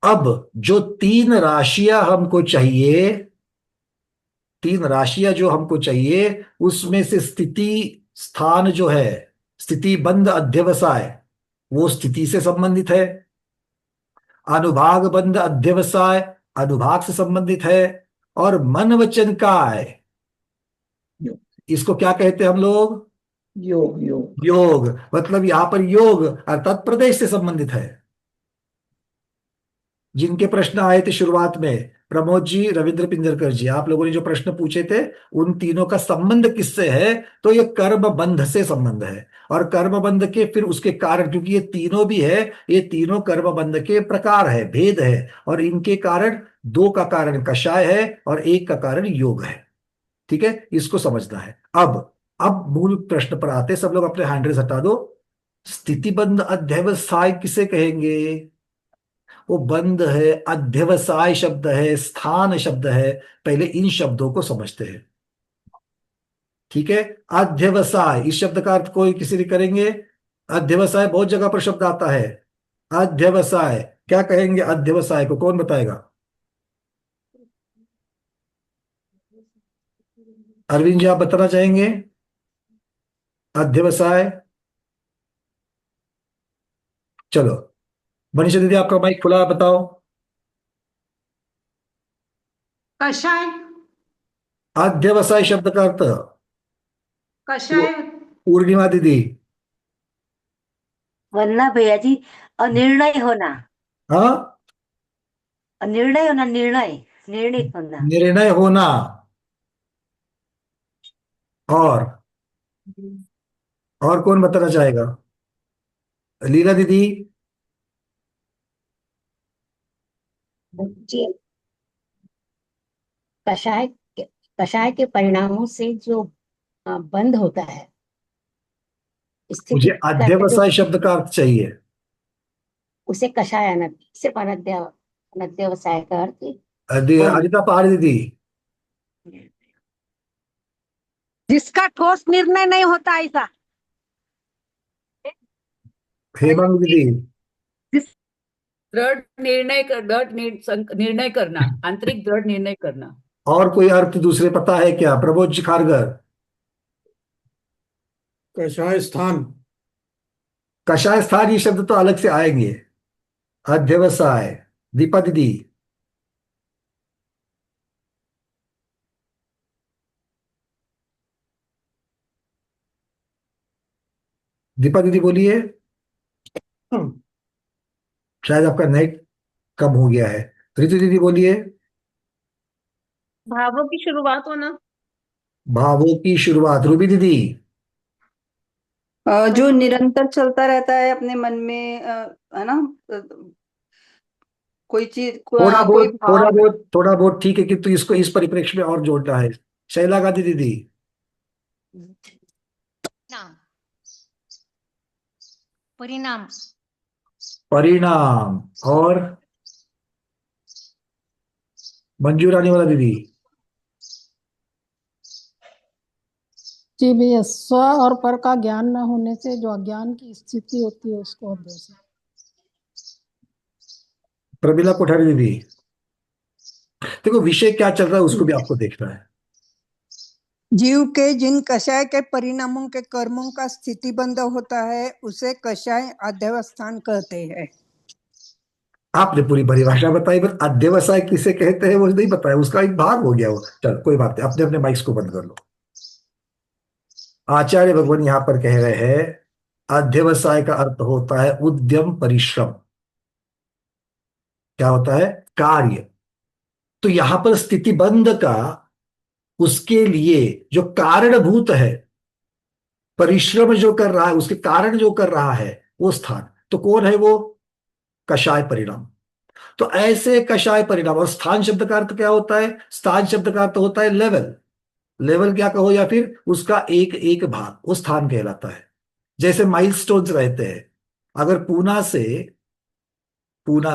अब जो तीन राशियां हमको चाहिए, तीन राशियां जो हमको चाहिए, उसमें से स्थिति स्थान जो है, स्थिति बंध अध्यवसाय, वो स्थिति से संबंधित है। अनुभाग बंध अध्यवसाय अनुभाग से संबंधित है। और मन वचन काय, इसको क्या कहते हैं हम लोग? योग योग। योग। मतलब यहां पर योग अर्थात प्रदेश से संबंधित है। जिनके प्रश्न आए थे शुरुआत में, प्रमोद जी, रविंद्र पिंजरकर जी, आप लोगों ने जो प्रश्न पूछे थे, उन तीनों का संबंध किससे है? तो ये कर्म बंध से संबंध है। और कर्म बंध के फिर उसके कारण, क्योंकि ये तीनों भी है, ये तीनों कर्म बंध के प्रकार है, भेद है। और इनके कारण, दो का कारण कषाय है और एक का कारण योग है। ठीक है, इसको समझना है। अब मूल प्रश्न पर आते हैं। सब लोग अपने हैंड रेस हटा दो। स्थितिबंध अध्यवसाय किसे कहेंगे? वो बंद है, अध्यवसाय शब्द है, स्थान शब्द है। पहले इन शब्दों को समझते हैं। ठीक है। अध्यवसाय, इस शब्द का अर्थ कोई किसी ने करेंगे? अध्यवसाय बहुत जगह पर शब्द आता है। अध्यवसाय क्या कहेंगे? अध्यवसाय को कौन बताएगा? अरविंद जी, आप बताना चाहेंगे अध्यवसाय? चलो, मनीषा दीदी आपका माइक खुला है, बताओ। कषाय। अध्यवसाय शब्द का अर्थ? कषाय। पूर्णिमा दीदी? वरना भैया जी, अनिर्णय होना। हाँ, निर्णय होना, निर्णय होना। निर्णय होना। और और कौन बताना चाहेगा? लीला दीदी? जी, कषाय कषाय के परिणामों से जो बंद होता है, स्थिति मुझे का जो, अध्यवसाय शब्द का अर्थ चाहिए। उसे कषाय सिर्फ अनध्यवसाय का अर्थ बंद। अनिता पहाड़ी दीदी? जिसका ठोस निर्णय नहीं होता ऐसा। हेमंत दीदी, निर्णय करना, आंतरिक दृढ़ निर्णय करना। और कोई अर्थ दूसरे पता है क्या? प्रबोध खारगर। कषाय स्थान। कषाय स्थान, ये शब्द तो अलग से आएंगे। अध्यवसाय, दीपा दीदी। दीपा दीदी बोलिए। शायद आपका नेट कम हो गया है। ऋतु दीदी बोलिए। भावों की शुरुआत होना। भावों की शुरुआत, रूबी दीदी। जो निरंतर चलता रहता है अपने मन में, है ना, कोई चीज, थोड़ा कोई बहुत थोड़ा भाव। बहुत थोड़ा बहुत ठीक है, किंतु इसको इस परिप्रेक्ष्य में और जोड़ना है। शैला गांधी दीदी। नाम परिणाम परिणाम। और मंजू रानी वाला दीदी। जी भैया, स्व और पर का ज्ञान न होने से जो अज्ञान की स्थिति होती है उसको अध्यवसाय। प्रमिला कोठारी दीदी। देखो विषय क्या चल रहा है उसको भी आपको देखना है। जीव के जिन कषाय के परिणामों के कर्मों का स्थितिबंध होता है उसे कषाय अध्यवस्थान कहते हैं। आपने पूरी परिभाषा बताई, बस अध्यवसाय किसे कहते हैं वो नहीं बताया, उसका एक भाग हो गया वो। चल कोई बात नहीं, अपने अपने माइक्स को बंद कर लो। आचार्य भगवान यहां पर कह रहे हैं अध्यवसाय का अर्थ होता है उद्यम परिश्रम। क्या होता है? कार्य। तो यहां पर स्थितिबंध का, उसके लिए जो कारणभूत है, परिश्रम जो कर रहा है, उसके कारण जो कर रहा है, वो स्थान तो कौन है? वो कषाय परिणाम। तो ऐसे कषाय परिणाम, और स्थान शब्द का अर्थ क्या होता है? स्थान शब्द का अर्थ होता है लेवल। लेवल क्या कहो, या फिर उसका एक एक भाग, वो स्थान कहलाता है। जैसे माइलस्टोन्स रहते हैं। अगर पूना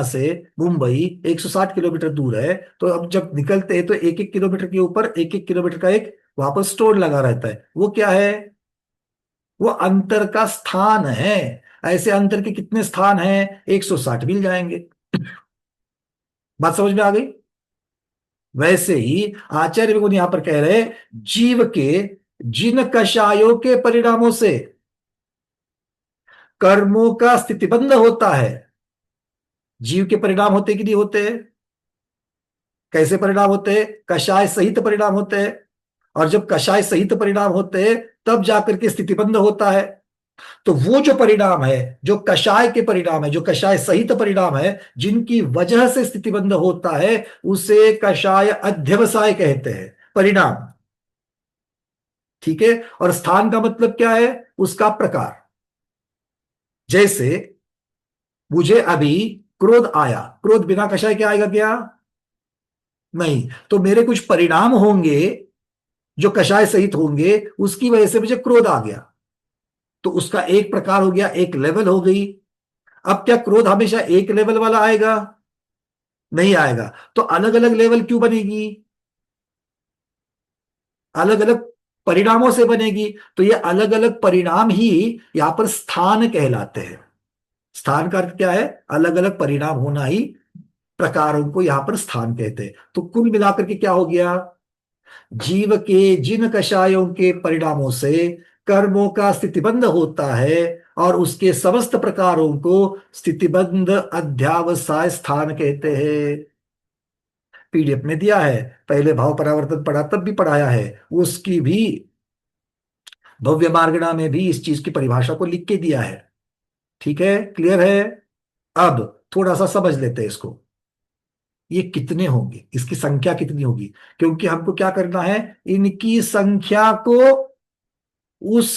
से मुंबई 160 किलोमीटर दूर है, तो अब जब निकलते हैं तो एक एक किलोमीटर के ऊपर एक एक किलोमीटर का एक वहां पर स्टोन लगा रहता है। वो क्या है? वो अंतर का स्थान है। ऐसे अंतर के कितने स्थान हैं? 160 मिल जाएंगे। बात समझ में आ गई? वैसे ही आचार्य भगवान यहां पर कह रहे हैं जीव के जिन कषायों के परिणामों से कर्मों का स्थितिबंध होता है। जीव के परिणाम होते कि नहीं होते? कैसे परिणाम होते हैं? कषाय सहित परिणाम होते हैं। और जब कषाय सहित परिणाम होते हैं तब जाकर के स्थितिबंध होता है। तो वो जो परिणाम है, जो कषाय के परिणाम है, जो कषाय सहित परिणाम है, जिनकी वजह से स्थितिबंध होता है, उसे कषाय अध्यवसाय कहते हैं, परिणाम। ठीक है? और स्थान का मतलब क्या है? उसका प्रकार। जैसे मुझे अभी क्रोध आया, क्रोध बिना कषाय के आएगा क्या? नहीं। तो मेरे कुछ परिणाम होंगे जो कषाय सहित होंगे, उसकी वजह से मुझे क्रोध आ गया। तो उसका एक प्रकार हो गया, एक लेवल हो गई। अब क्या क्रोध हमेशा एक लेवल वाला आएगा? नहीं आएगा। तो अलग अलग लेवल क्यों बनेगी? अलग अलग परिणामों से बनेगी। तो ये अलग अलग परिणाम ही यहां पर स्थान कहलाते हैं। स्थान का अर्थ क्या है? अलग अलग परिणाम होना ही प्रकारों को यहां पर स्थान कहते हैं। तो कुल मिलाकर के क्या हो गया? जीव के जिन कषायों के परिणामों से कर्मों का स्थितिबंध होता है और उसके समस्त प्रकारों को स्थितिबंध अध्यावसाय स्थान कहते हैं। पीडीएफ में दिया है, पहले भाव परावर्तन पढ़ा तब भी पढ़ाया है, उसकी भी भव्य मार्गणा में भी इस चीज की परिभाषा को लिख के दिया है। ठीक है? क्लियर है? अब थोड़ा सा समझ लेते हैं इसको। ये कितने होंगे, इसकी संख्या कितनी होगी? क्योंकि हमको क्या करना है, इनकी संख्या को उस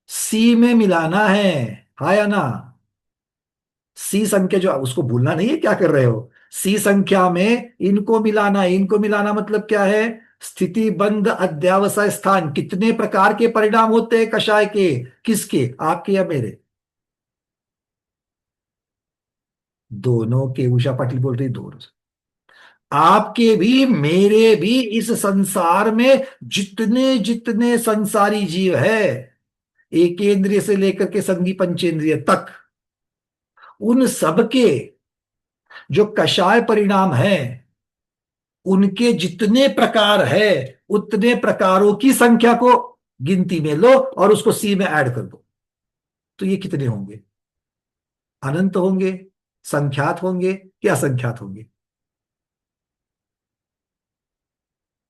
सी में मिलाना है। हाँ या ना? सी संख्या जो, उसको भूलना नहीं है, क्या कर रहे हो? सी संख्या में इनको मिलाना है। इनको मिलाना मतलब क्या है? स्थिति बंध अध्यावसाय स्थान। कितने प्रकार के परिणाम होते हैं कषाय के? किसके? आपके या मेरे? दोनों के। उषा पाटिल बोल रही दोनों। आपके भी मेरे भी इस संसार में जितने जितने संसारी जीव है, एकेंद्रिय से लेकर के संघी पंचेंद्रिय तक, उन सबके जो कषाय परिणाम है, उनके जितने प्रकार है, उतने प्रकारों की संख्या को गिनती में लो और उसको सी में ऐड कर दो। तो ये कितने होंगे? अनंत होंगे, संख्यात होंगे कि असंख्यात होंगे?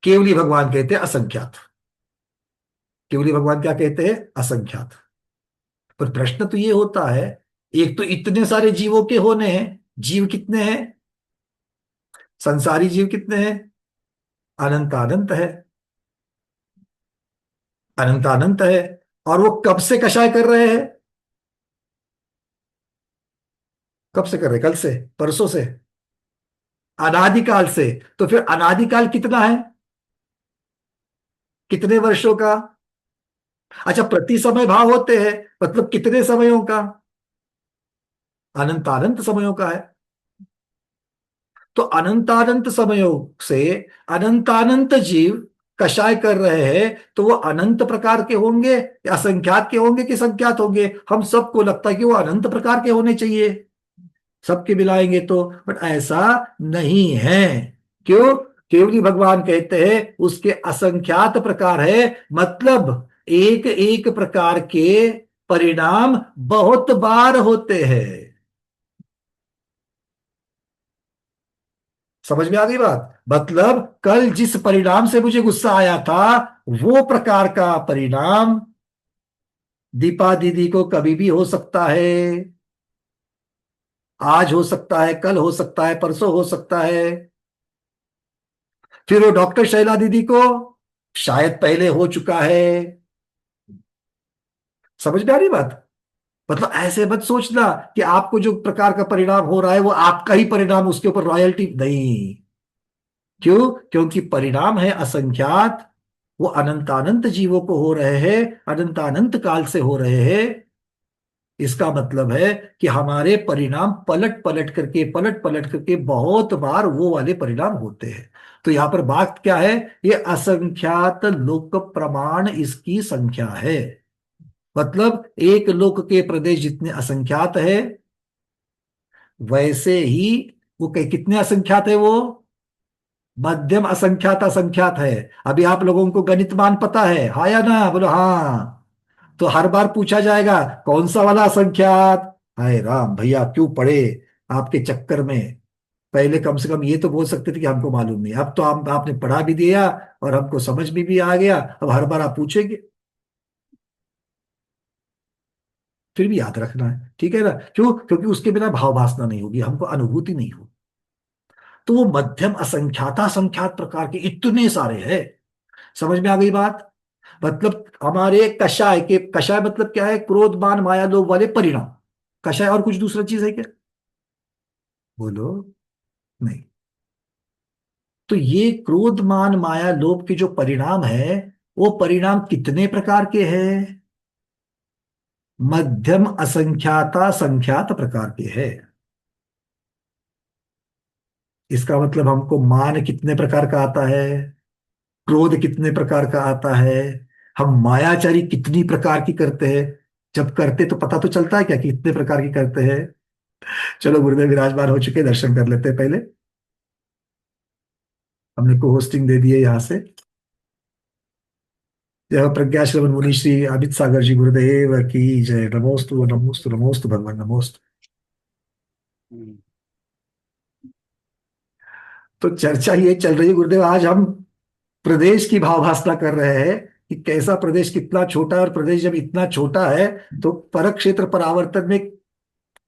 केवली भगवान कहते हैं असंख्यात। केवली भगवान क्या कहते हैं? असंख्यात। पर प्रश्न तो ये होता है, एक तो इतने सारे जीवों के होने हैं, जीव कितने हैं? संसारी जीव कितने हैं? अनंत अनंत है, अनंत अनंत है। और वो कब से कषाय कर रहे हैं? कब से कर रहे हैं? कल से, परसों से, अनादिकाल से। तो फिर अनादिकाल कितना है? कितने वर्षों का? अच्छा, प्रति समय भाव होते हैं, मतलब कितने समयों का? अनंत अनंत समयों का है। तो अनंतानंत समयों से अनंतानंत जीव कषाय कर रहे हैं, तो वो अनंत प्रकार के होंगे या असंख्यात के होंगे कि संख्यात होंगे? हम सबको लगता है कि वो अनंत प्रकार के होने चाहिए, सबके मिलाएंगे तो, बट ऐसा नहीं है। क्यों? केवली भगवान कहते हैं उसके असंख्यात प्रकार है, मतलब एक एक प्रकार के परिणाम बहुत बार होते हैं। समझ में आ गई बात? मतलब कल जिस परिणाम से मुझे गुस्सा आया था, वो प्रकार का परिणाम दीपा दीदी को कभी भी हो सकता है। आज हो सकता है, कल हो सकता है, परसों हो सकता है। फिर वो डॉक्टर शैला दीदी को शायद पहले हो चुका है। समझ में आ रही बात? मतलब ऐसे मत सोचना कि आपको जो प्रकार का परिणाम हो रहा है वो आपका ही परिणाम, उसके ऊपर रॉयल्टी नहीं। क्यों? क्योंकि परिणाम है असंख्यात, वो अनंतानंत जीवों को हो रहे हैं, अनंतानंत काल से हो रहे हैं। इसका मतलब है कि हमारे परिणाम पलट पलट करके बहुत बार वो वाले परिणाम होते हैं। तो यहां पर बात क्या है? ये असंख्यात लोक प्रमाण इसकी संख्या है। मतलब एक लोक के प्रदेश जितने असंख्यात है, वैसे ही वो कितने असंख्यात है? वो मध्यम असंख्यात असंख्यात है। अभी आप लोगों को गणितमान पता है, हाँ या ना? बोलो हाँ। तो हर बार पूछा जाएगा कौन सा वाला असंख्यात। हाय राम भैया, क्यों पढ़े आपके चक्कर में? पहले कम से कम ये तो बोल सकते थे कि हमको मालूम नहीं। अब तो आपने पढ़ा भी दिया और हमको समझ में भी आ गया, अब हर बार आप पूछेंगे, फिर भी याद रखना है, ठीक है ना? क्यों? क्योंकि उसके बिना भाव भासना नहीं होगी, हमको अनुभूति नहीं होगी। तो वो मध्यम असंख्याता संख्यात प्रकार के इतने सारे हैं। समझ में आ गई बात? मतलब हमारे कषाय के, कषाय मतलब क्या है? क्रोध मान माया लोभ वाले परिणाम। कषाय और कुछ दूसरा चीज है क्या? बोलो। नहीं। तो ये क्रोध मान माया लोभ के जो परिणाम है, वो परिणाम कितने प्रकार के हैं? मध्यम असंख्याता संख्यात प्रकार के हैं। इसका मतलब हमको मान कितने प्रकार का आता है, क्रोध कितने प्रकार का आता है, हम मायाचारी कितनी प्रकार की करते हैं। जब करते तो पता तो चलता है क्या कि कितने प्रकार की करते हैं। चलो, गुरुदेव विराजमान हो चुके, दर्शन कर लेते हैं पहले। हमने को होस्टिंग दे दी है यहाँ से। जय हो प्रज्ञा श्रवण मुनि श्री अमित सागर जी गुरुदेव की जय। नमोस्तु नमोस्तु नमोस्तु भगवान नमोस्तु। तो चर्चा ये चल रही है गुरुदेव, आज हम प्रदेश की भावभासना कर रहे हैं कि कैसा प्रदेश कितना छोटा है, और प्रदेश जब इतना छोटा है तो परक क्षेत्र परावर्तन में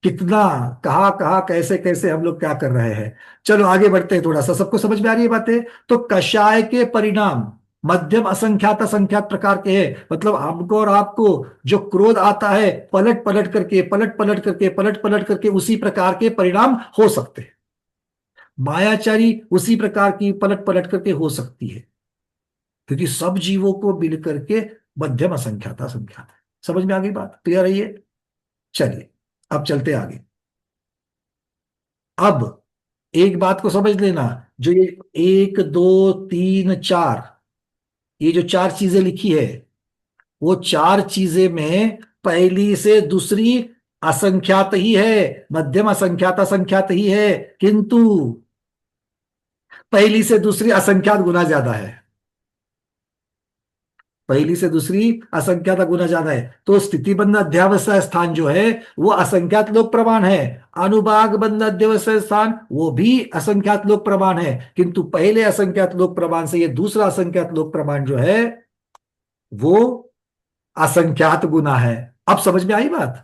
कितना, कहाँ कहाँ कैसे कैसे हम लोग क्या कर रहे हैं। चलो आगे बढ़ते हैं थोड़ा सा। सबको समझ में आ रही है बातें? तो कषाय के परिणाम मध्यम असंख्यात असंख्यात प्रकार के हैं। मतलब हमको और आपको जो क्रोध आता है, पलट पलट करके पलट पलट करके उसी प्रकार के परिणाम हो सकते हैं। मायाचारी उसी प्रकार की पलट पलट करके हो सकती है, क्योंकि सब जीवों को मिल करके मध्यम असंख्यात असंख्यात है। समझ में आ गई बात? क्लियर है ये? चलिए अब चलते आगे। अब एक बात को समझ लेना, जो ये 1 2 3 4, ये जो 4 चीजें लिखी है, वो 4 चीजें में पहली से दूसरी असंख्यात ही है, मध्यम असंख्यात असंख्यात ही है, किंतु पहली से दूसरी असंख्यात गुना ज्यादा है। पहली से दूसरी असंख्यात गुना ज्यादा है। तो स्थितिबंध अध्यावसाय स्थान जो है वो असंख्यात लोक प्रमाण है, अनुभाग बंध अध्यावसाय स्थान वो भी असंख्यात लोक प्रमाण है, किंतु पहले असंख्यात लोक प्रमाण से ये दूसरा असंख्यात लोक प्रमाण जो है वो असंख्यात गुना है। अब समझ में आई बात?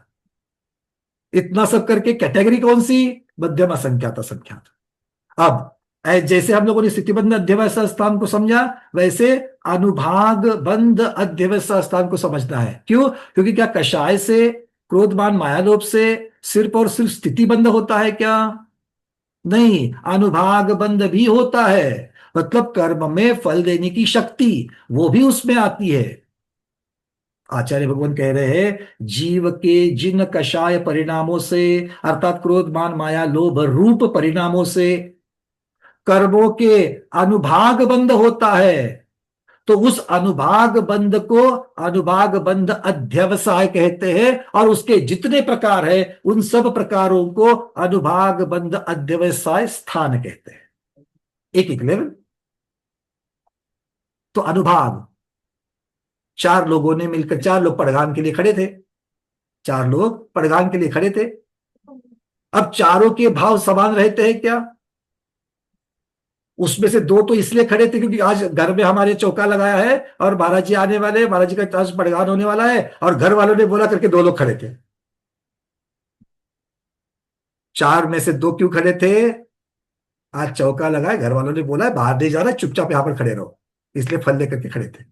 इतना सब करके कैटेगरी कौन सी? मध्यम असंख्यात असंख्यात। अब जैसे हम लोगों ने स्थितिबंध अध्यवसाय स्थान को समझा, वैसे अनुभाग बंध अध्यवसाय स्थान को समझना है। क्यों? क्योंकि क्या कषाय से, क्रोधमान मायालोभ से सिर्फ और सिर्फ स्थितिबंध होता है क्या? नहीं, अनुभाग बंध भी होता है। मतलब कर्म में फल देने की शक्ति वो भी उसमें आती है। आचार्य भगवान कह रहे हैं, जीव के जिन कषाय परिणामों से, अर्थात क्रोध मान माया लोभ रूप परिणामों से कर्मों के अनुभाग बंध होता है, तो उस अनुभाग बंध को अनुभाग बंध अध्यवसाय कहते हैं, और उसके जितने प्रकार है उन सब प्रकारों को अनुभाग बंध अध्यवसाय स्थान कहते हैं। एक एक लेवल। तो अनुभाग, 4 लोगों ने मिलकर, 4 लोग पड़गान के लिए खड़े थे, 4 लोग पड़गान के लिए खड़े थे। अब चारों के भाव समान रहते हैं क्या? उसमें से 2 तो इसलिए खड़े थे क्योंकि आज घर में हमारे चौका लगाया है और महाराज जी आने वाले, महाराज जी का आज पड़गान होने वाला है, और घर वालों ने बोला करके 2 लोग खड़े थे। 4 में से 2 क्यों खड़े थे? आज चौका लगाए, घर वालों ने बोला है बाहर नहीं जाना, चुपचाप यहां पर खड़े रहो, इसलिए फल लेकर के खड़े थे।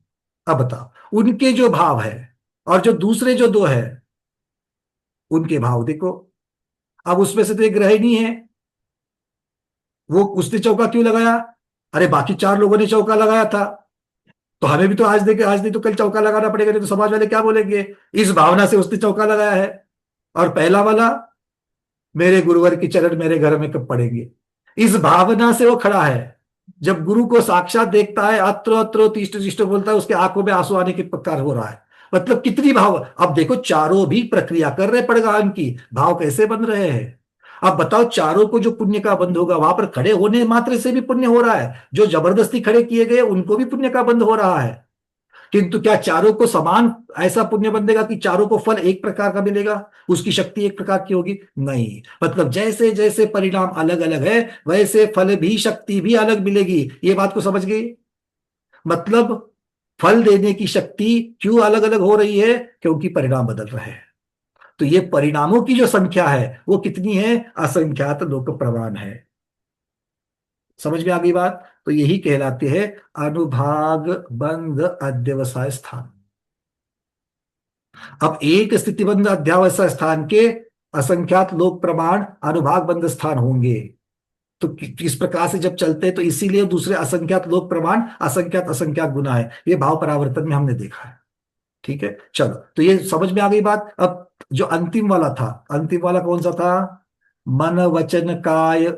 अब बताओ, उनके जो भाव है और जो दूसरे जो 2 है उनके भाव देखो। अब उसमें से तो एक ग्रह नहीं है, वो उसने चौका क्यों लगाया? अरे बाकी 4 लोगों ने चौका लगाया था, तो हमें भी तो आज देखे, आज नहीं तो कल चौका लगाना पड़ेगा, नहीं तो समाज वाले क्या बोलेंगे? इस भावना से उसने चौका लगाया है। और पहला वाला, मेरे गुरुवर की चरण मेरे घर में कब पड़ेंगे, इस भावना से वो खड़ा है। जब गुरु को साक्षात देखता है, अत्रो अत्रो तिष्ठ तिष्ठ बोलता है, उसके आंखों में आंसू आने के प्रकार हो रहा है। मतलब कितनी भाव। अब देखो, चारों भी प्रक्रिया कर रहे पड़गान की, भाव कैसे बन रहे हैं। अब बताओ, चारों को जो पुण्य का बंध होगा, वहां पर खड़े होने मात्र से भी पुण्य हो रहा है, जो जबरदस्ती खड़े किए गए उनको भी पुण्य का बंध हो रहा है। किंतु क्या चारों को समान ऐसा पुण्य बंधेगा कि चारों को फल एक प्रकार का मिलेगा, उसकी शक्ति एक प्रकार की होगी? नहीं। मतलब जैसे जैसे परिणाम अलग अलग है, वैसे फल भी, शक्ति भी अलग मिलेगी। ये बात को समझ गए? मतलब फल देने की शक्ति क्यों अलग अलग हो रही है? क्योंकि परिणाम बदल रहे हैं। तो ये परिणामों की जो संख्या है वो कितनी है? असंख्यात लोक प्रमाण है। समझ में आ गई बात? तो यही कहलाते हैं अनुभाग बंध अध्यवसाय स्थान। अब एक स्थितिबंध अध्यावसाय स्थान के असंख्यात लोक प्रमाण अनुभाग बंध स्थान होंगे। तो किस प्रकार से जब चलते हैं, तो इसीलिए दूसरे असंख्यात लोक प्रमाण असंख्यात असंख्यात गुना है, ये भाव परावर्तन में हमने देखा है। ठीक है, चलो, तो ये समझ में आ गई बात। अब जो अंतिम वाला था, अंतिम वाला कौन सा था? मन वचन काय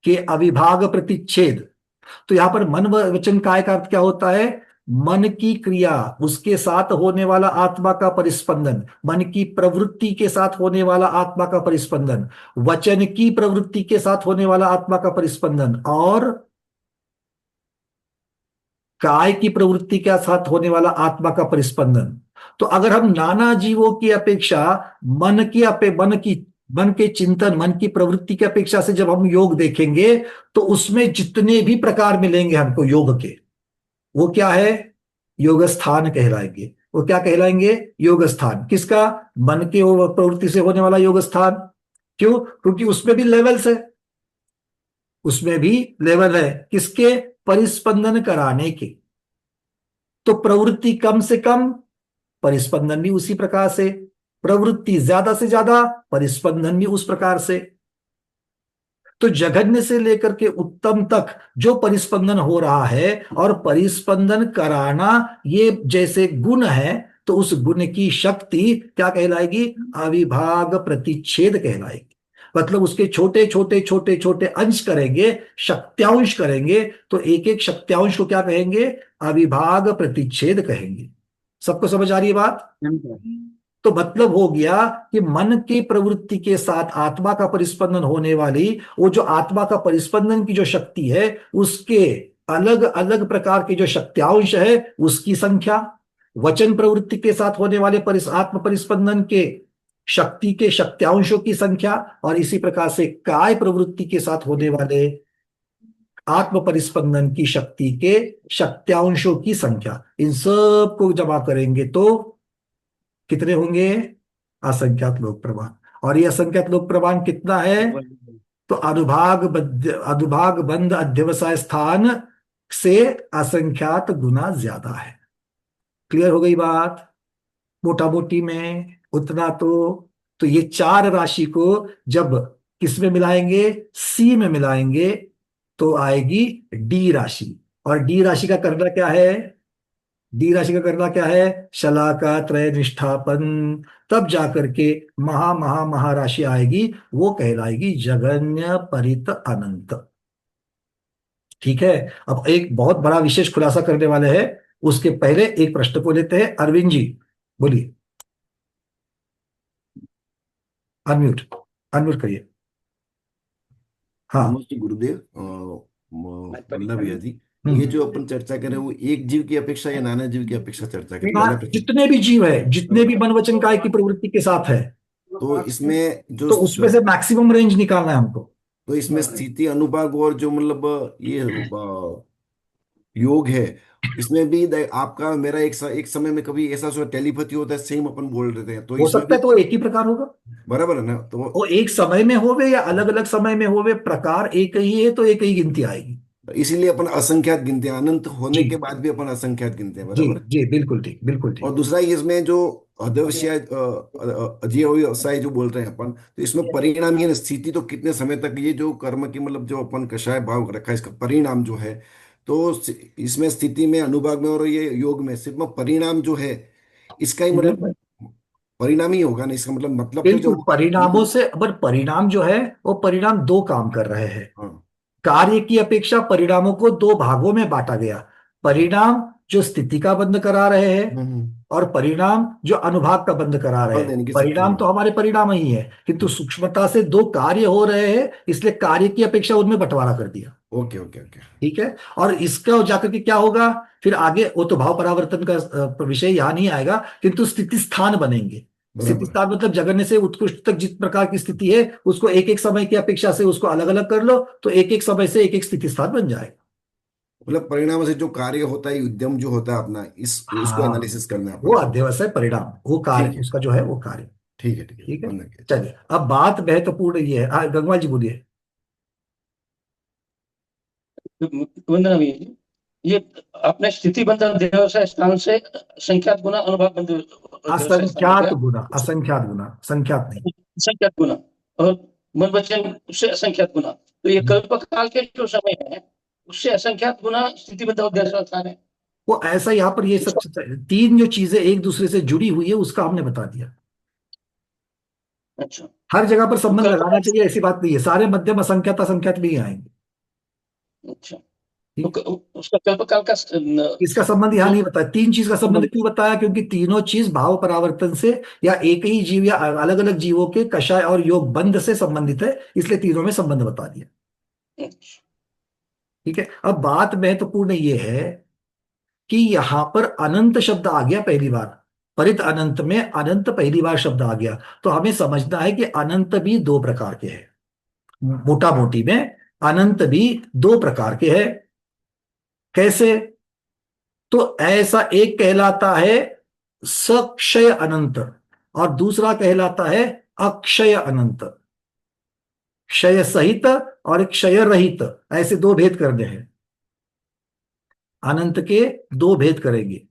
के अविभाग प्रतिच्छेद। तो यहां पर मन वचन काय का अर्थ क्या होता है? मन की क्रिया, उसके साथ होने वाला आत्मा का परिस्पंदन, मन की प्रवृत्ति के साथ होने वाला आत्मा का परिस्पंदन, वचन की प्रवृत्ति के साथ होने वाला आत्मा का परिस्पंदन, और काय की प्रवृत्ति के साथ होने वाला आत्मा का परिस्पंदन। तो अगर हम नाना जीवों की अपेक्षा मन के चिंतन, मन की प्रवृत्ति की अपेक्षा से जब हम योग देखेंगे, तो उसमें जितने भी प्रकार मिलेंगे हमको योग के, वो क्या है? योग स्थान कहलाएंगे। वो क्या कहलाएंगे? योग स्थान। किसका? मन के प्रवृत्ति से होने वाला योग स्थान। क्यों? क्योंकि उसमें भी लेवल्स है, उसमें भी लेवल है। किसके? परिस्पंदन कराने के। तो प्रवृत्ति कम से कम, परिस्पंदन भी उसी प्रकार से, प्रवृत्ति ज्यादा से ज्यादा, परिस्पंदन भी उस प्रकार से। तो जघन्य से लेकर के उत्तम तक जो परिस्पंदन हो रहा है, और परिस्पंदन कराना ये जैसे गुण है, तो उस गुण की शक्ति क्या कहलाएगी? अविभाग प्रतिच्छेद कहलाएगी। मतलब उसके छोटे छोटे छोटे छोटे अंश करेंगे, शक्त्यांश करेंगे, तो एक एक शक्त्यांश को क्या कहेंगे? अविभाग प्रतिच्छेद कहेंगे। सबको समझ आ रही है बात? तो मतलब हो गया कि मन की प्रवृत्ति के साथ आत्मा का परिस्पंदन होने वाली, वो जो आत्मा का परिस्पंदन की जो शक्ति है, उसके अलग अलग प्रकार के जो शक्त्यांश है उसकी संख्या, वचन प्रवृत्ति के साथ होने वाले आत्म परिस्पंदन के शक्ति के शक्त्यांशों की संख्या, और इसी प्रकार से काय प्रवृत्ति के साथ होने वाले आत्म परिस्पंदन की शक्ति के शक्त्यांशों की संख्या, इन सब को जमा करेंगे तो कितने होंगे? असंख्यात लोक प्रमाण। और ये असंख्यात लोक प्रमाण कितना है? तो अनुभाग बंध अध्यवसाय स्थान से असंख्यात गुना ज्यादा है। क्लियर हो गई बात? मोटा मोटी में उतना तो ये चार राशि को जब किस में मिलाएंगे? सी में मिलाएंगे तो आएगी डी राशि। और डी राशि का करना क्या है? डी राशि का करना क्या है? शलाका त्रय निष्ठापन, तब जाकर के महा महा महाराशि आएगी, वो कहलाएगी जगन्य परित अनंत। ठीक है। अब एक बहुत बड़ा विशेष खुलासा करने वाले हैं, उसके पहले एक प्रश्न को लेते हैं। अरविंद जी बोलिए, अनम्यूट अनम्यूट करिए। हाँ नमस्ते गुरुदेव। वल्लभ भैया जी, ये जो अपन चर्चा करें वो एक जीव की अपेक्षा या नाना जीव की अपेक्षा चर्चा करें? जितने भी जीव है, जितने भी मन वचन काय की प्रवृत्ति के साथ है, तो इसमें जो तो उसमें से मैक्सिमम रेंज निकालना है हमको। तो इसमें स्थिति अनुभाग और जो मतलब ये योग है, इसमें भी आपका मेरा एक समय में कभी ऐसा टेलीपैथी होता है, सेम अपन बोल रहे हैं, तो हो इसमें सकता है तो एक ही प्रकार होगा। बराबर है ना? तो वो एक समय में होवे या अलग अलग समय में होवे, प्रकार एक ही है तो एक ही गिनती आएगी। इसीलिए अपन असंख्यात गिनते हैं, अनंत होने के बाद भी अपन असंख्यात गिनते हैं। जी बराबर? जी बिल्कुल ठीक, बिल्कुल ठीक। और दूसरा इसमें जो अध्यवसाय व्यवसाय जो बोल रहे हैं अपन, तो इसमें परिणाम ये स्थिति, तो कितने समय तक ये जो कर्म की मतलब जो अपन कषाय भाव रखा है, इसका परिणाम जो है, तो इसमें स्थिति में अनुभाग में और ये योग में सिर्फ परिणाम जो है इसका ही मतलब परिणाम ही होगा ना, इसका मतलब तो बिल्कुल जो परिणामों से, अगर परिणाम जो है वो परिणाम दो काम कर रहे हैं। हाँ। कार्य की अपेक्षा परिणामों को दो भागों में बांटा गया। परिणाम जो स्थिति का बंध करा रहे हैं, और परिणाम जो अनुभाग का बंध करा रहे हैं। परिणाम तो हमारे परिणाम ही है, किंतु सूक्ष्मता से दो कार्य हो रहे हैं, इसलिए कार्य की अपेक्षा उनमें बंटवारा कर दिया। ओके ओके ओके, ठीक है। और इसका जाकर के क्या होगा फिर आगे, वो तो भाव परावर्तन का विषय यहाँ नहीं आएगा, किंतु स्थिति स्थान बनेंगे। स्थिति स्थान मतलब जगन्य से उत्कृष्ट तक जिस प्रकार की स्थिति है, उसको एक एक समय की अपेक्षा से उसको अलग अलग कर लो, तो एक एक समय से एक एक स्थिति स्थान बन जाएगा। मतलब परिणाम से जो कार्य होता है, उद्यम जो होता है अपना, उसको एनालिसिस करना है, वो अध्यवसाय परिणाम, वो कार्य उसका जो है वो कार्य। ठीक है ठीक है। चलिए अब बात महत्वपूर्ण ये है। गंगवाल जी बोलिए। वंदना भैया जी, ये आपने स्थिति बंध व्यवसाय स्थान से संख्यात गुना अनुभाग बंध असंख्यात गुना, असंख्यात गुना, संख्यात नहीं, संख्यात गुना, और मन वचन से असंख्यात गुना, तो ये कल्प काल के जो समय है उससे असंख्यात गुना स्थिति बंध व्यवसाय स्थान है। वो ऐसा यहाँ पर ये सब तीन जो चीजें एक दूसरे से जुड़ी हुई है उसका हमने बता दिया। अच्छा, हर जगह पर संबंध लगाना चाहिए ऐसी बात नहीं है, सारे मध्यम असंख्यात असंख्यात भी आएंगे। अच्छा, तो उसका कल्पकाल का इसका संबंध यहाँ नहीं बताया। तीन चीज का संबंध क्यों बताया? क्योंकि तीनों चीज भाव परावर्तन से या एक ही जीव या अलग अलग जीवों के कषाय और योग बंध से संबंधित है, इसलिए तीनों में संबंध बता दिया। ठीक है। अब बात महत्वपूर्ण ये है कि यहां पर अनंत शब्द आ गया पहली बार, परित अनंत में अनंत पहली बार शब्द आ गया, तो हमें समझना है कि अनंत भी दो प्रकार के हैं। मोटा मोटी में अनंत भी दो प्रकार के हैं। कैसे? तो ऐसा एक कहलाता है सक्षय अनंत और दूसरा कहलाता है अक्षय अनंत। क्षय सहित और क्षय रहित, ऐसे दो भेद करने हैं। अनंत के दो भेद करेंगे,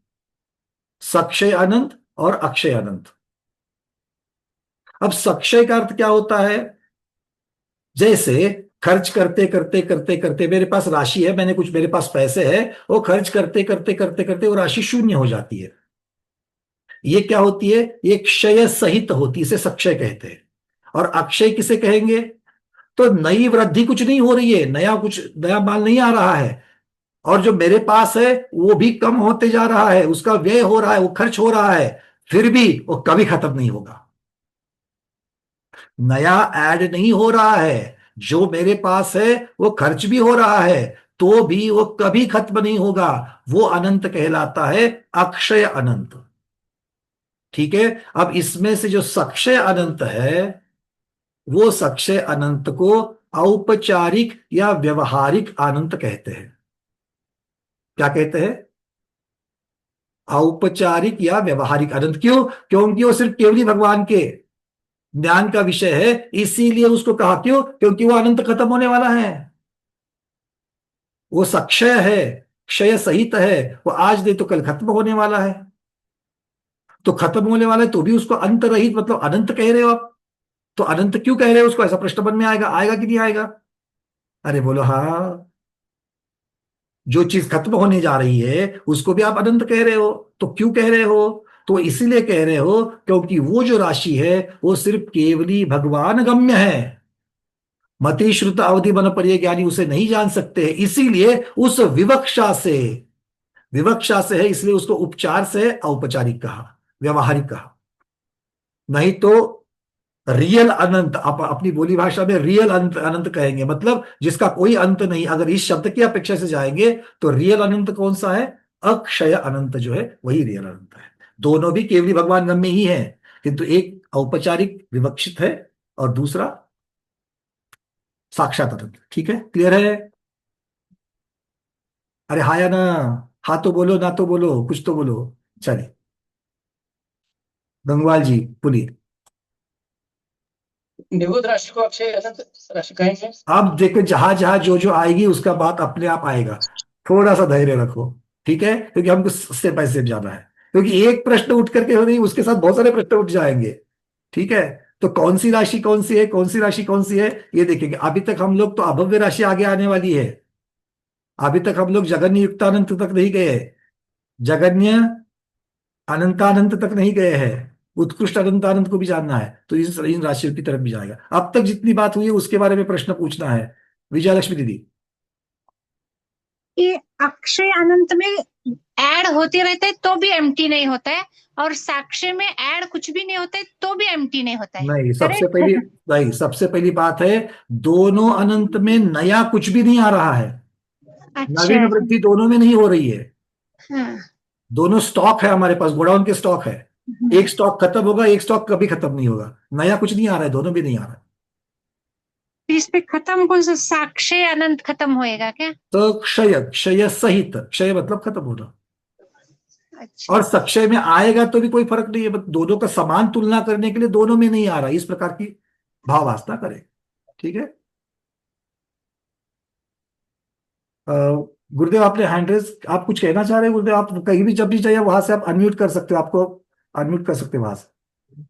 सक्षय अनंत और अक्षय अनंत। अब सक्षय का अर्थ क्या होता है? जैसे खर्च करते करते करते करते मेरे पास राशि है, मैंने कुछ, मेरे पास पैसे है, वो खर्च करते करते करते करते वो राशि शून्य हो जाती है। ये क्या होती है? ये क्षय सहित होती है, इसे सक्षय कहते हैं। और अक्षय किसे कहेंगे? तो नई वृद्धि कुछ नहीं हो रही है, नया माल नहीं आ रहा है, और जो मेरे पास है वो भी कम होते जा रहा है, उसका व्यय हो रहा है, वो खर्च हो रहा है, फिर भी वो कभी खत्म नहीं होगा। नया ऐड नहीं हो रहा है, जो मेरे पास है वो खर्च भी हो रहा है, तो भी वो कभी खत्म नहीं होगा। वो अनंत कहलाता है अक्षय अनंत। ठीक है, अब इसमें से जो सक्षय अनंत है, वो सक्षय अनंत को औपचारिक या व्यवहारिक अनंत कहते हैं। क्या कहते हैं? औपचारिक या व्यवहारिक अनंत। क्यों? क्योंकि वो सिर्फ केवली भगवान के ज्ञान का विषय है, इसीलिए उसको कहा। क्यों? क्योंकि वो अनंत खत्म होने वाला है, वो सक्षय है, क्षय सहित है, वो आज नहीं तो कल खत्म होने वाला है। तो खत्म होने वाला है तो भी उसको अंत रहित मतलब अनंत कह रहे हो आप। तो अनंत क्यों कह रहे हो उसको? ऐसा प्रश्न मन में आएगा, आएगा कि नहीं आएगा? अरे बोलो हाँ। जो चीज खत्म होने जा रही है उसको भी आप अनंत कह रहे हो, तो क्यों कह रहे हो? तो इसीलिए कह रहे हो क्योंकि वो जो राशि है वो सिर्फ केवली भगवान गम्य है। मति श्रुत अवधि मन परिय ज्ञानी उसे नहीं जान सकते, इसीलिए उस विवक्षा से है, इसलिए उसको उपचार से औपचारिक कहा, व्यवहारिक कहा। नहीं तो रियल अनंत, आप अपनी बोली भाषा में रियल अनंत अनंत कहेंगे, मतलब जिसका कोई अंत नहीं। अगर इस शब्द की अपेक्षा से जाएंगे तो रियल अनंत कौन सा है? अक्षय अनंत जो है वही रियल अनंत है। दोनों भी केवली भगवान गम में ही है, किंतु एक औपचारिक विवक्षित है और दूसरा साक्षात अनंत। ठीक है, क्लियर है? अरे हाँ या ना? हाँ तो बोलो, ना तो बोलो, कुछ तो बोलो। चलिए गंगवाल जी बोलिए। निबुध राशि को अक्षय अनंत राशि कहेंगे। अब देखो, जहां जहां जो जो आएगी उसका बात अपने आप आएगा, थोड़ा सा धैर्य रखो। ठीक है, क्योंकि हमको स्टेप बाय स्टेप जाना है, क्योंकि एक प्रश्न उठ करके हो नहीं, उसके साथ बहुत सारे प्रश्न उठ जाएंगे। ठीक है, तो कौन सी राशि कौन सी है, कौन सी राशि कौन सी है, ये देखेंगे। अभी तक हम लोग तो अभव्य राशि आगे आने वाली है। अभी तक हम लोग जगन्य युक्तानंत तक नहीं गए, जगन्य अनंतानंत तक नहीं गए हैं, उत्कृष्ट अनंतानंत को भी जानना है, तो इन राशियों की तरफ भी जाएगा। अब तक जितनी बात हुई है उसके बारे में प्रश्न पूछना है। विजयलक्ष्मी दीदी। ये अक्षय अनंत में ऐड होते रहते हैं तो भी एम्प्टी नहीं होता है, और साक्षी में ऐड कुछ भी नहीं होता है तो भी एम्प्टी नहीं होता है। नहीं, करेक्ट? सबसे पहली बात है, दोनों अनंत में नया कुछ भी नहीं आ रहा है। नवीन अच्छा। वृद्धि दोनों में नहीं हो रही है। हाँ। दोनों स्टॉक है हमारे पास, गोडाउन के स्टॉक है। एक स्टॉक खत्म होगा, एक स्टॉक कभी खत्म नहीं होगा। नया कुछ नहीं आ रहा है, दोनों भी नहीं आ रहा है। इस पे खत्म कौन सा? साक्षी अनंत खत्म होएगा क्या? तो क्षय, क्षय सहित, क्षय मतलब खत्म होना। अच्छा। और सक्षय में आएगा तो भी कोई फर्क नहीं है, बस दोनों का समान तुलना करने के लिए दोनों में नहीं आ रहा, इस प्रकार की भावास्था करें। ठीक है, अ, गुरुदेव आपने हैंड रेज, आप कुछ कहना चाह रहे हैं गुरुदेव? आप कहीं भी जब भी चाहिए वहां से आप अनम्यूट कर सकते हो, आपको अनम्यूट कर सकते हो वहां से।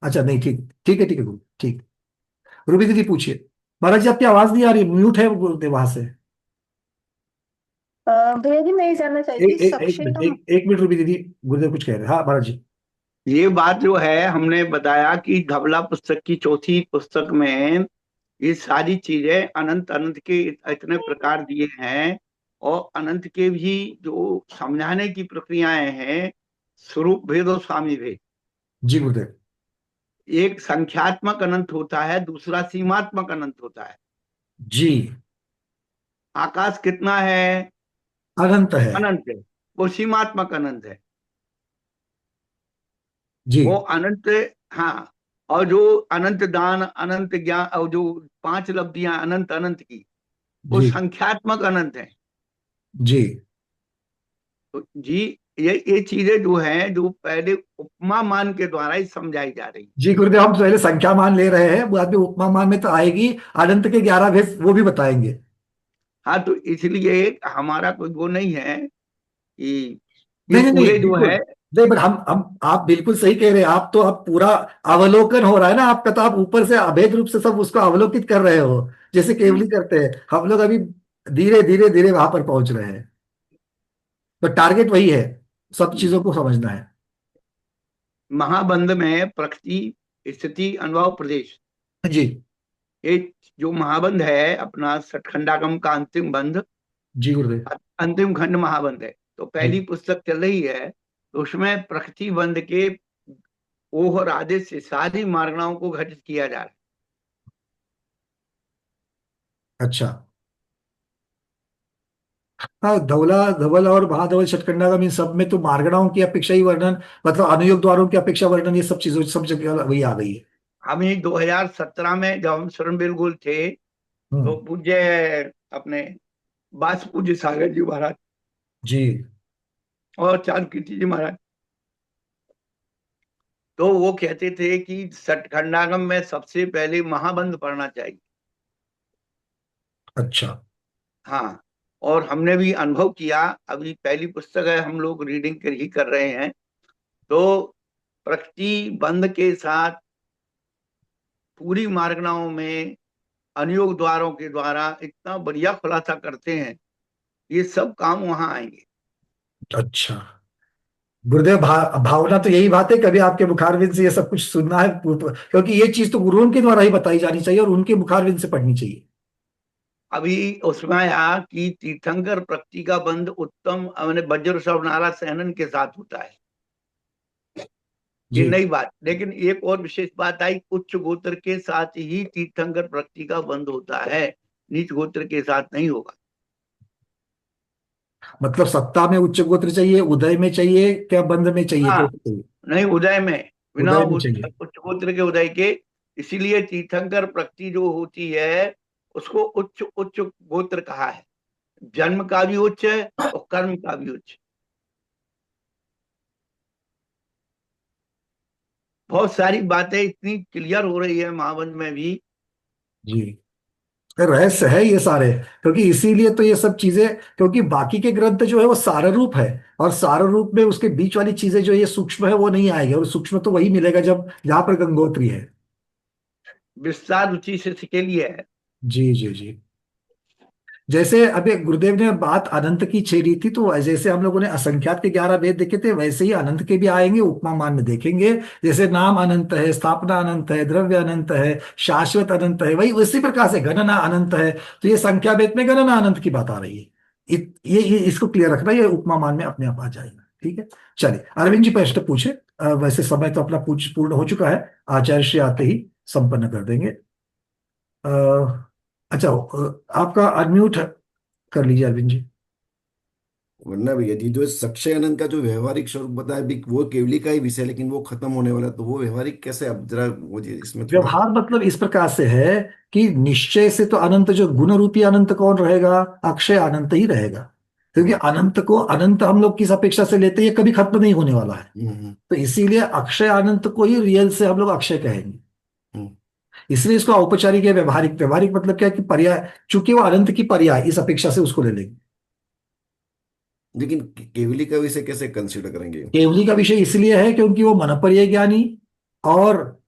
अच्छा नहीं, ठीक ठीक है, ठीक है गुरु, ठीक। रूबी दीदी पूछिए। महाराज जी आपकी आवाज नहीं आ रही, म्यूट है गुरुदेव वहां से। भैया जी मैं ये जानना चाहती एक थी एक एक सक्षय मिनट, का एक मिनट रूबी दीदी, गुरुदेव कुछ कह रहे हैं। हाँ महाराज जी। ये बात जो है हमने बताया कि धवला पुस्तक की चौथी पुस्तक में ये सारी चीजें अनंत अनंत के इतने प्रकार दिए हैं, और अनंत के भी जो समझाने की प्रक्रियाएं हैं, स्वरूप भेद और स्वामी भेद। जी गुरुदेव। एक संख्यात्मक अनंत होता है, दूसरा सीमात्मक अनंत होता है। जी। आकाश कितना है? अनंत है। अनंत है, वो सीमात्मक अनंत है। जी वो अनंत, हाँ। और जो अनंत दान, अनंत ज्ञान, और जो 5 लब्धियां अनंत अनंत की, वो जी संख्यात्मक अनंत है। जी तो जी, ये चीजें जो हैं, जो पहले उपमा मान के द्वारा ही समझाई जा रही। जी गुरुदेव, हम पहले संख्या मान ले रहे हैं, बाद में उपमा मान में तो आएगी, अनंत के 11 भेद वो भी बताएंगे। हाँ, तो इसलिए हमारा कोई वो नहीं है कि ये नहीं नहीं नहीं, पूरे जो बिल्कुल है। नहीं, बट हम आप बिल्कुल सही कह रहे हैं। आप तो अब पूरा अवलोकन हो रहा है ना आपका, तो आप ऊपर से अभेद रूप से सब उसको अवलोकित कर रहे हो, जैसे केवली करते हैं हम लोग। अभी धीरे धीरे धीरे वहां पर पहुंच रहे हैं, तो टारगेट वही है, सब चीजों को समझना है। महाबंध में प्रकृति, स्थिति, अनुभव, प्रदेश, जी ये जो महाबंध है अपना सतखंडागम का अंतिम बंध, जी गुरुदेव। अंतिम खंड महाबंध है। तो पहली जी पुस्तक चल रही है, तो उसमें प्रकृति बंध के ओह और आदेश से सारी मार्गणाओं को घटित किया जा रहा है। अच्छा। हाँ, धवला धवल और महाधवल छठकंडा का इन सब में तो मार्गणाओं की अपेक्षा ही वर्णन, मतलब अनुयोग द्वारों की अपेक्षा वर्णन, ये सब चीजों सब जगह वही आ गई है। हम ही 2017 में जब हम शरण बिल्कुल थे, तो पूज्य अपने बास पूज्य सागर जी महाराज जी और चांद कीर्ति जी महाराज, तो वो कहते थे कि सतखंडागम में सबसे पहले महाबंध पढ़ना चाहिए। अच्छा। हाँ, और हमने भी अनुभव किया। अभी पहली पुस्तक है, हम लोग रीडिंग ही कर रहे हैं, तो प्रकृति बंध के साथ पूरी मार्गणाओं में अनुयोग द्वारों के द्वारा इतना बढ़िया खुलासा करते हैं, ये सब काम वहां आएंगे। अच्छा गुरुदेव, भावना तो यही बात है, कभी आपके मुखारविंद से ये सब कुछ सुनना है, क्योंकि ये चीज तो गुरुओं के द्वारा ही बताई जानी चाहिए और उनके मुखारविंद से पढ़नी चाहिए। अभी उसमें आया कि तीर्थंकर प्रकृति का बंध उत्तम वज्र नारा सहनन के साथ होता है, ये जी नई बात। लेकिन एक और विशेष बात आई, उच्च गोत्र के साथ ही तीर्थंकर प्रकृति का बंध होता है, नीच गोत्र के साथ नहीं होगा। मतलब सत्ता में उच्च गोत्र चाहिए, उदय में चाहिए, क्या बंध में चाहिए, हाँ, कैसे चाहिए? नहीं, उदय में, बिना उदय में चाहिए। उच्च गोत्र के उदय के। इसीलिए तीर्थंकर प्रकृति जो होती है उसको उच्च उच्च गोत्र कहा है, जन्म का भी उच्च है और कर्म का भी उच्च। बहुत सारी बातें इतनी क्लियर हो रही है महाबंध में भी। जी रहस्य है ये सारे, क्योंकि इसीलिए तो ये सब चीजें, क्योंकि बाकी के ग्रंथ जो है वो सार रूप है, और सार रूप में उसके बीच वाली चीजें जो ये सूक्ष्म है वो नहीं आएगी, और सूक्ष्म तो वही मिलेगा जब यहाँ पर गंगोत्री है। विस्तार रुचि से के लिए है। जी जी जी। जैसे अभी गुरुदेव ने बात अनंत की छेड़ी थी, तो जैसे हम लोगों ने असंख्यात के 11 वेद देखे थे, वैसे ही अनंत के भी आएंगे, उपमा मान में देखेंगे। जैसे नाम अनंत है, स्थापना अनंत है, द्रव्य अनंत है, शाश्वत अनंत है, वही उसी प्रकार से गणना अनंत है। तो ये संख्या वेद में गणना अनंत की बात आ रही है। ये इसको क्लियर रखना, ये उपमा मान में अपने आप आ जाएगा। ठीक है, चलिए अरविंद जी प्रश्न पूछे। वैसे समय तो अपना पूर्ण हो चुका है, आचार्य श्री आते ही संपन्न कर देंगे। अच्छा, आपका अनम्यूट कर लीजिए अरविंद जी। वरना भैया जी, जो सक्षय अनंत का जो व्यवहारिक स्वरूप बताया भी, वो केवली का ही विषय, लेकिन वो खत्म होने वाला है, तो वो व्यवहारिक कैसे? अब जरा मुझे इसमें थोड़ा। व्यवहार मतलब इस प्रकार से है कि निश्चय से तो अनंत, जो गुण रूपी अनंत कौन रहेगा? अक्षय अनंत ही रहेगा, क्योंकि अनंत को अनंत हम लोग किस अपेक्षा से लेते हैं, ये कभी खत्म नहीं होने वाला है। तो इसीलिए अक्षय अनंत को ही रियल से हम लोग अक्षय कहेंगे। इसलिए इसको औपचारिक या व्यवहारिक, व्यवहारिक मतलब क्या है कि पर्याय, चूंकि वो अनंत की पर्याय, इस अपेक्षा से उसको ले लेंगे। लेकिन केवली का विषय कैसे कंसिडर करेंगे? केवली का विषय इसलिए है क्योंकि वो मनपर्य ज्ञानी और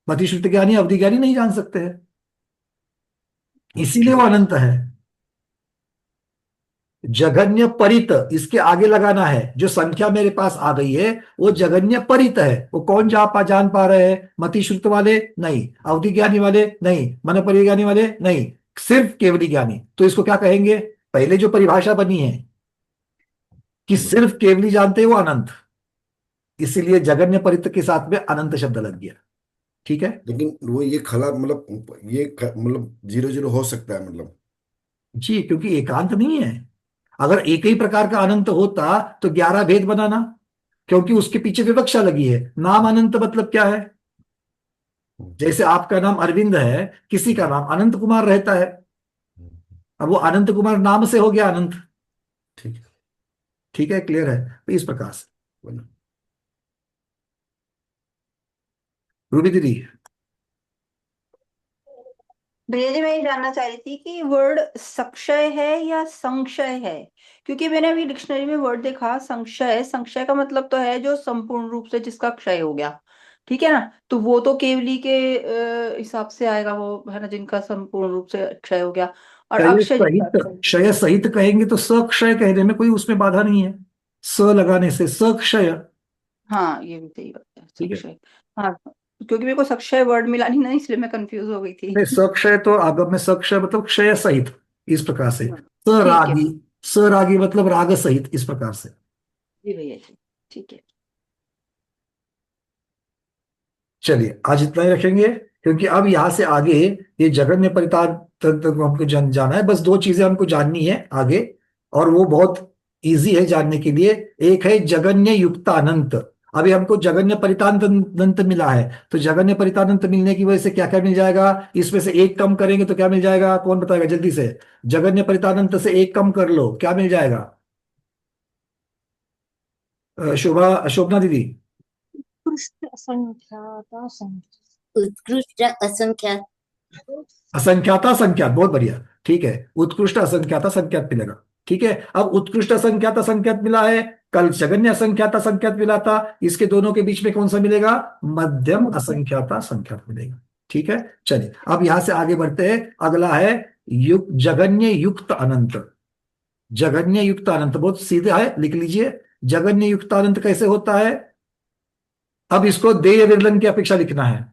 मतिश्रुत ज्ञानी, अवधि ज्ञानी नहीं जान सकते हैं, इसीलिए वो अनंत है। जगन्य परित इसके आगे लगाना है, जो संख्या मेरे पास आ गई है वो जगन्य परित है। वो कौन जान पा रहे हैं? मतिश्रुत वाले नहीं, अवधि ज्ञानी वाले नहीं, मनपर्य ज्ञानी वाले नहीं, सिर्फ केवली ज्ञानी। तो इसको क्या कहेंगे? पहले जो परिभाषा बनी है कि सिर्फ केवली जानते हैं वो अनंत, इसीलिए जगन्य परित के साथ में अनंत शब्द लग गया। ठीक है, लेकिन वो ये खला मतलब मतलब 0 0 हो सकता है मतलब? जी, क्योंकि एकांत नहीं है। अगर एक ही प्रकार का अनंत होता तो 11 भेद बनाना, क्योंकि उसके पीछे विवक्षा लगी है। नाम अनंत मतलब क्या है? जैसे आपका नाम अरविंद है, किसी का नाम अनंत कुमार रहता है, अब वो अनंत कुमार नाम से हो गया अनंत। ठीक है, ठीक है, क्लियर है? तो इस प्रकार से रूबी दीदी। भैया जी, मैं ये जानना चाह रही थी कि वर्ड संक्षय है या संक्षय है, क्योंकि मैंने अभी डिक्शनरी में वर्ड देखा संक्षय। संक्षय का मतलब तो है जो संपूर्ण रूप से जिसका क्षय हो गया, ठीक है ना? तो वो तो केवली के हिसाब से आएगा, वो है ना, जिनका संपूर्ण रूप से क्षय हो गया। और क्षय अक्षय सहित, क्षय सहित कहेंगे तो सक्षय कहने में कोई उसमें बाधा नहीं है, स लगाने से सक्षय। हाँ, ये भी सही बात है, ठीक है, संक्षय। हाँ, क्योंकि मेरे को सक्षय वर्ड मिला नहीं ना, इसलिए मैं कंफ्यूज हो गई थी। नहीं, सक्षय तो आगम में सक्षय मतलब क्षय सहित, इस प्रकार से। ठीक है सरागी, सरागी मतलब राग सहित, इस प्रकार से। जी भैया जी, ठीक है। चलिए आज इतना ही रखेंगे, क्योंकि अब यहां से आगे ये जगन्य परिताप तक को हमको जाना है। बस दो चीजें हमको जाननी है आगे, और वो बहुत इजी है जानने के लिए। एक है जगन्य युक्तानंत। अभी हमको जगन्य परितानंत मिला है, तो जगन्य परितानंत मिलने की वजह से क्या क्या मिल जाएगा, इसमें से एक कम करेंगे तो क्या मिल जाएगा, कौन बताएगा जल्दी से। जगन्य परितानंत से एक कम कर लो, क्या मिल जाएगा। शोभना दीदी। उत्कृष्ट असंख्याता उत्कृष्ट असंख्यात असंख्याता संख्यात, बहुत बढ़िया, ठीक है। उत्कृष्ट असंख्याता संख्यात मिलेगा, ठीक है। अब उत्कृष्ट असंख्याता संख्यात मिला है, कल जगन्य असंख्याता संख्यात मिला था, इसके दोनों के बीच में कौन सा मिलेगा, मध्यम असंख्याता संख्यात मिलेगा, ठीक है। चलिए अब यहां से आगे बढ़ते हैं। अगला है जगन्य युक्त अनंत। जगन्य युक्त अनंत बहुत सीधा है, लिख लीजिए। जगन्य युक्त अनंत कैसे होता है। अब इसको देय विरलन की अपेक्षा लिखना है।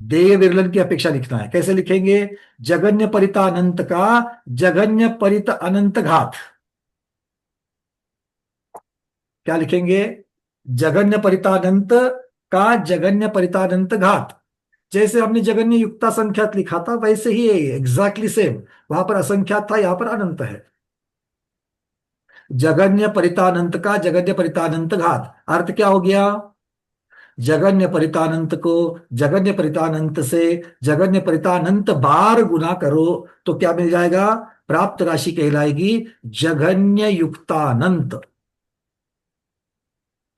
देय विरलन की अपेक्षा लिखना है, कैसे लिखेंगे। जगन्य परिता अनंत का जगन्य परित अनंत घात। क्या लिखेंगे, जगन्य परितानंत का जगन्य परितानंत घात। जैसे हमने जगन्य युक्ता संख्यात लिखा था वैसे ही एग्जैक्टली सेम, वहां पर असंख्यात था, यहां पर अनंत है। जगन्य परितानंत का जगन्य परितानंत घात, अर्थ क्या हो गया। जगन्य परितानंत को जगन्य परितानंत से जगन्य परितानंत बार गुना करो तो क्या मिल जाएगा, प्राप्त राशि कहलाएगी जगन्य युक्तानंत।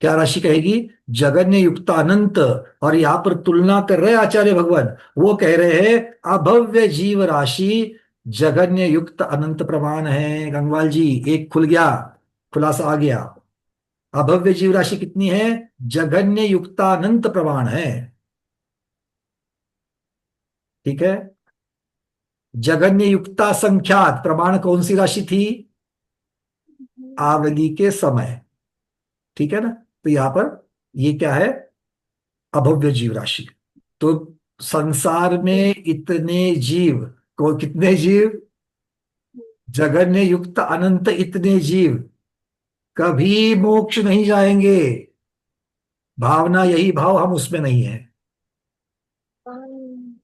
क्या राशि कहेगी, जगन्य युक्तानंत। और यहां पर तुलना कर रहे आचार्य भगवान, वो कह रहे हैं अभव्य जीव राशि जगन्य युक्त अनंत प्रमाण है। गंगवाल जी एक खुल गया, खुलासा आ गया। अभव्य जीव राशि कितनी है, जगन्य युक्तानंत प्रमाण है, ठीक है। जगन्य युक्ता संख्यात प्रमाण कौन सी राशि थी, आवली के समय, ठीक है ना। तो यहां पर ये क्या है, अभव्य जीव राशि। तो संसार में इतने जीव को, कितने जीव, जगन्य युक्त अनंत इतने जीव कभी मोक्ष नहीं जाएंगे। भावना यही भाव हम उसमें नहीं है,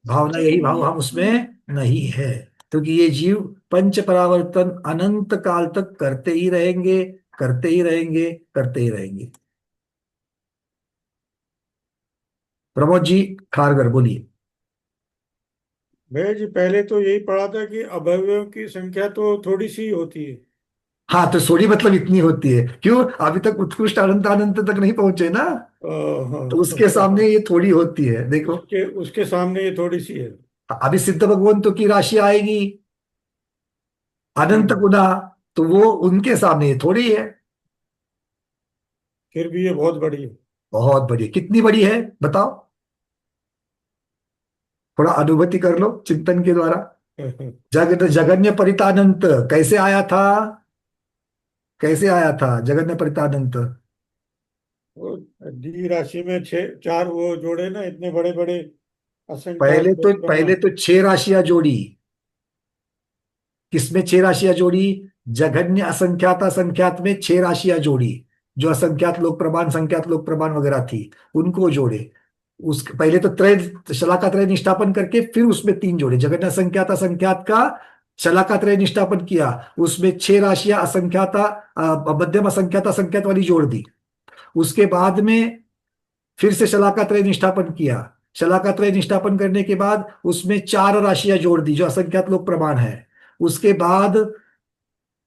भावना यही भाव हम उसमें नहीं है, क्योंकि ये जीव पंच परावर्तन अनंत काल तक करते ही रहेंगे, करते ही रहेंगे, करते ही रहेंगे। प्रमोद जी खारगर बोलिए। भैया जी पहले तो यही पढ़ा था कि अवयवों की संख्या तो थोड़ी सी होती है। हाँ तो सोडी मतलब इतनी होती है, क्यों, अभी तक उत्कृष्ट अनंत अनंत तक नहीं पहुंचे ना, हाँ, तो उसके सामने ये थोड़ी होती है, देखो। उसके सामने ये थोड़ी सी है। अभी सिद्ध भगवंतों की राशि आएगी अनंत गुना, तो वो उनके सामने ये थोड़ी है। फिर भी ये बहुत बड़ी है। बहुत बड़ी, कितनी बड़ी है बताओ, थोड़ा अनुभूति कर लो चिंतन के द्वारा। जगन्य परितानंत कैसे आया था, कैसे आया था जगन्य परितानंत। वो डी राशि में चार वो जोड़े ना, इतने बड़े बड़े असंख्यात पहले तो 6 राशियां जोड़ी। किसमें 6 राशियां जोड़ी, जघन्य असंख्यात असंख्यात में 6 राशियां जोड़ी, जो असंख्यात लोक प्रमाण संख्यात लोक प्रमाण वगैरह थी उनको जोड़े। उस पहले तो त्रय शलाका त्रय निष्ठापन करके फिर उसमें 3 जोड़े, जघन्य असंख्यात असंख्यात का शलाका त्रय निष्ठापन किया, उसमें 6 राशियां असंख्याता मध्यम असंख्यात असंख्यात वाली जोड़ दी। उसके बाद में फिर से शलाका त्रय निष्ठापन किया, शलाका त्रय निष्ठापन करने के बाद उसमें 4 राशियां जोड़ दी जो असंख्यात लोक प्रमाण है। उसके बाद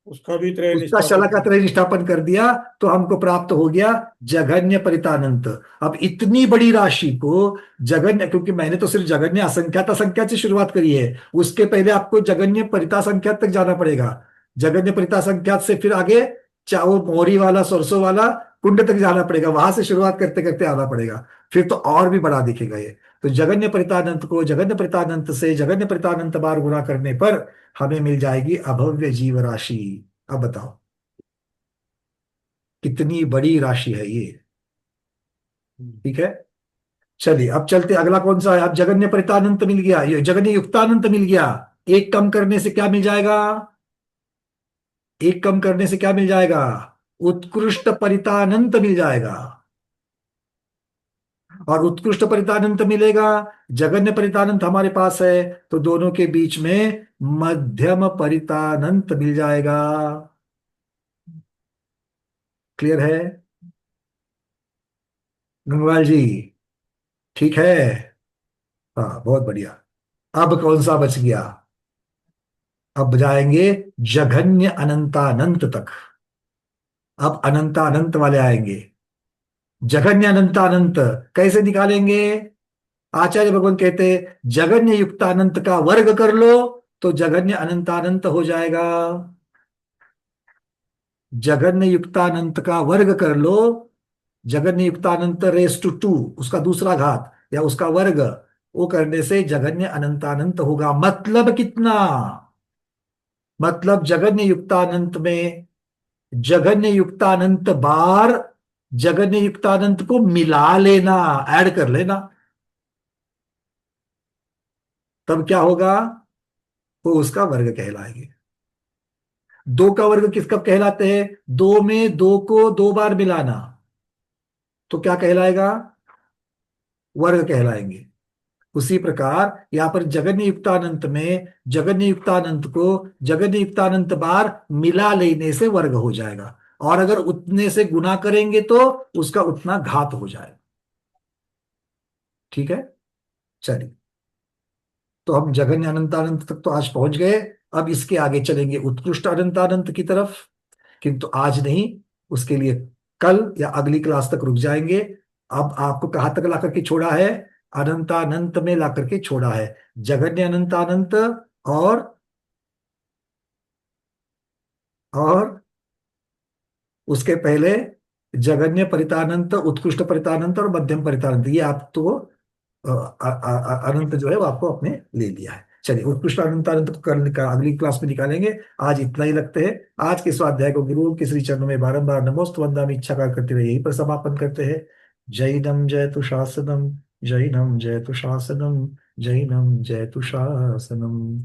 उसका भी त्रय उसका शलाका त्रय निष्ठापन कर दिया, तो हमको प्राप्त हो गया जघन्य परितानंत। अब इतनी बड़ी राशि को जघन्य, क्योंकि मैंने तो सिर्फ जघन्य असंख्यात असंख्यात से शुरुआत करी है, उसके पहले आपको जघन्य परिता संख्यात तक जाना पड़ेगा। जघन्य परिता संख्यात से फिर आगे चाहो मोहरी वाला सरसों वाला कुंड तक जाना पड़ेगा, वहां से शुरुआत करते करते आना पड़ेगा, फिर तो और भी बड़ा दिखेगा ये। तो जगन्य परितानंत को जगन्य परितानंत से जगन्य परितानंत बार गुणा करने पर हमें मिल जाएगी अभव्य जीव राशि। अब बताओ कितनी बड़ी राशि है ये, ठीक है। चलिए अब चलते, अगला कौन सा है? अब जगन्य परितानंत मिल गया, ये जगन्य युक्तानंत मिल गया। एक कम करने से क्या मिल जाएगा? एक कम करने से क्या मिल जाएगा? उत्कृष्ट परितानंत मिल जाएगा। और उत्कृष्ट परितानंत मिलेगा, जगन्य परितानंत हमारे पास है, तो दोनों के बीच में मध्यम परितानंत मिल जाएगा। क्लियर है गंगवाल जी? ठीक है, हाँ बहुत बढ़िया। अब कौन सा बच गया? अब जाएंगे जघन्य अनंतानंत तक। अब अनंतानंत वाले आएंगे। जघन्य अनंतानंत कैसे निकालेंगे? आचार्य भगवान कहते जगन्य युक्तानंत का वर्ग कर लो तो जगन्य अनंतानंत हो जाएगा। जगन्य युक्तानंत का वर्ग कर लो, जगन्य युक्तानंत रेस टू 2, उसका दूसरा घात या उसका वर्ग, वो करने से जगन्य अनंतानंत होगा। मतलब कितना? मतलब जगन्य युक्तानंत में जगन्य युक्तानंत बार जगन्य युक्तानंत को मिला लेना, ऐड कर लेना, तब क्या होगा? वो उसका वर्ग कहलाएंगे। दो का वर्ग किसका कहलाते हैं? दो में दो को दो बार मिलाना, तो क्या कहलाएगा? वर्ग कहलाएंगे। उसी प्रकार यहां पर जगन्य युक्तानंत में जगन्य युक्तानंत को जगन्य युक्तानंत बार मिला लेने से वर्ग हो जाएगा, और अगर उतने से गुना करेंगे तो उसका उतना घात हो जाएगा। ठीक है, चलिए तो हम जघन्य अनंतानंत तक तो आज पहुंच गए। अब इसके आगे चलेंगे उत्कृष्ट अनंतानंत की तरफ, किंतु आज नहीं, उसके लिए कल या अगली क्लास तक रुक जाएंगे। अब आपको कहां तक ला करके छोड़ा है? अनंतानंत में ला करके छोड़ा है। जघन्य अनंतानंत और उसके पहले जघन्य परितानंत, उत्कृष्ट परितानंत और मध्यम परितानंत, ये आप तो अनंत जो है वो आपको अपने ले लिया है। चलिए उत्कृष्ट अनंतानंत को अगली क्लास में निकालेंगे। आज इतना ही लगते हैं। आज के स्वाध्याय को गुरु के श्री चरणों में बारंबार नमोस्तु वंदनामि इच्छा करते हुए यहीं पर समापन करते हैं। जैनम जयतु शासनम, जैनम जयतु शासनम, जैनम जयतु शासनम।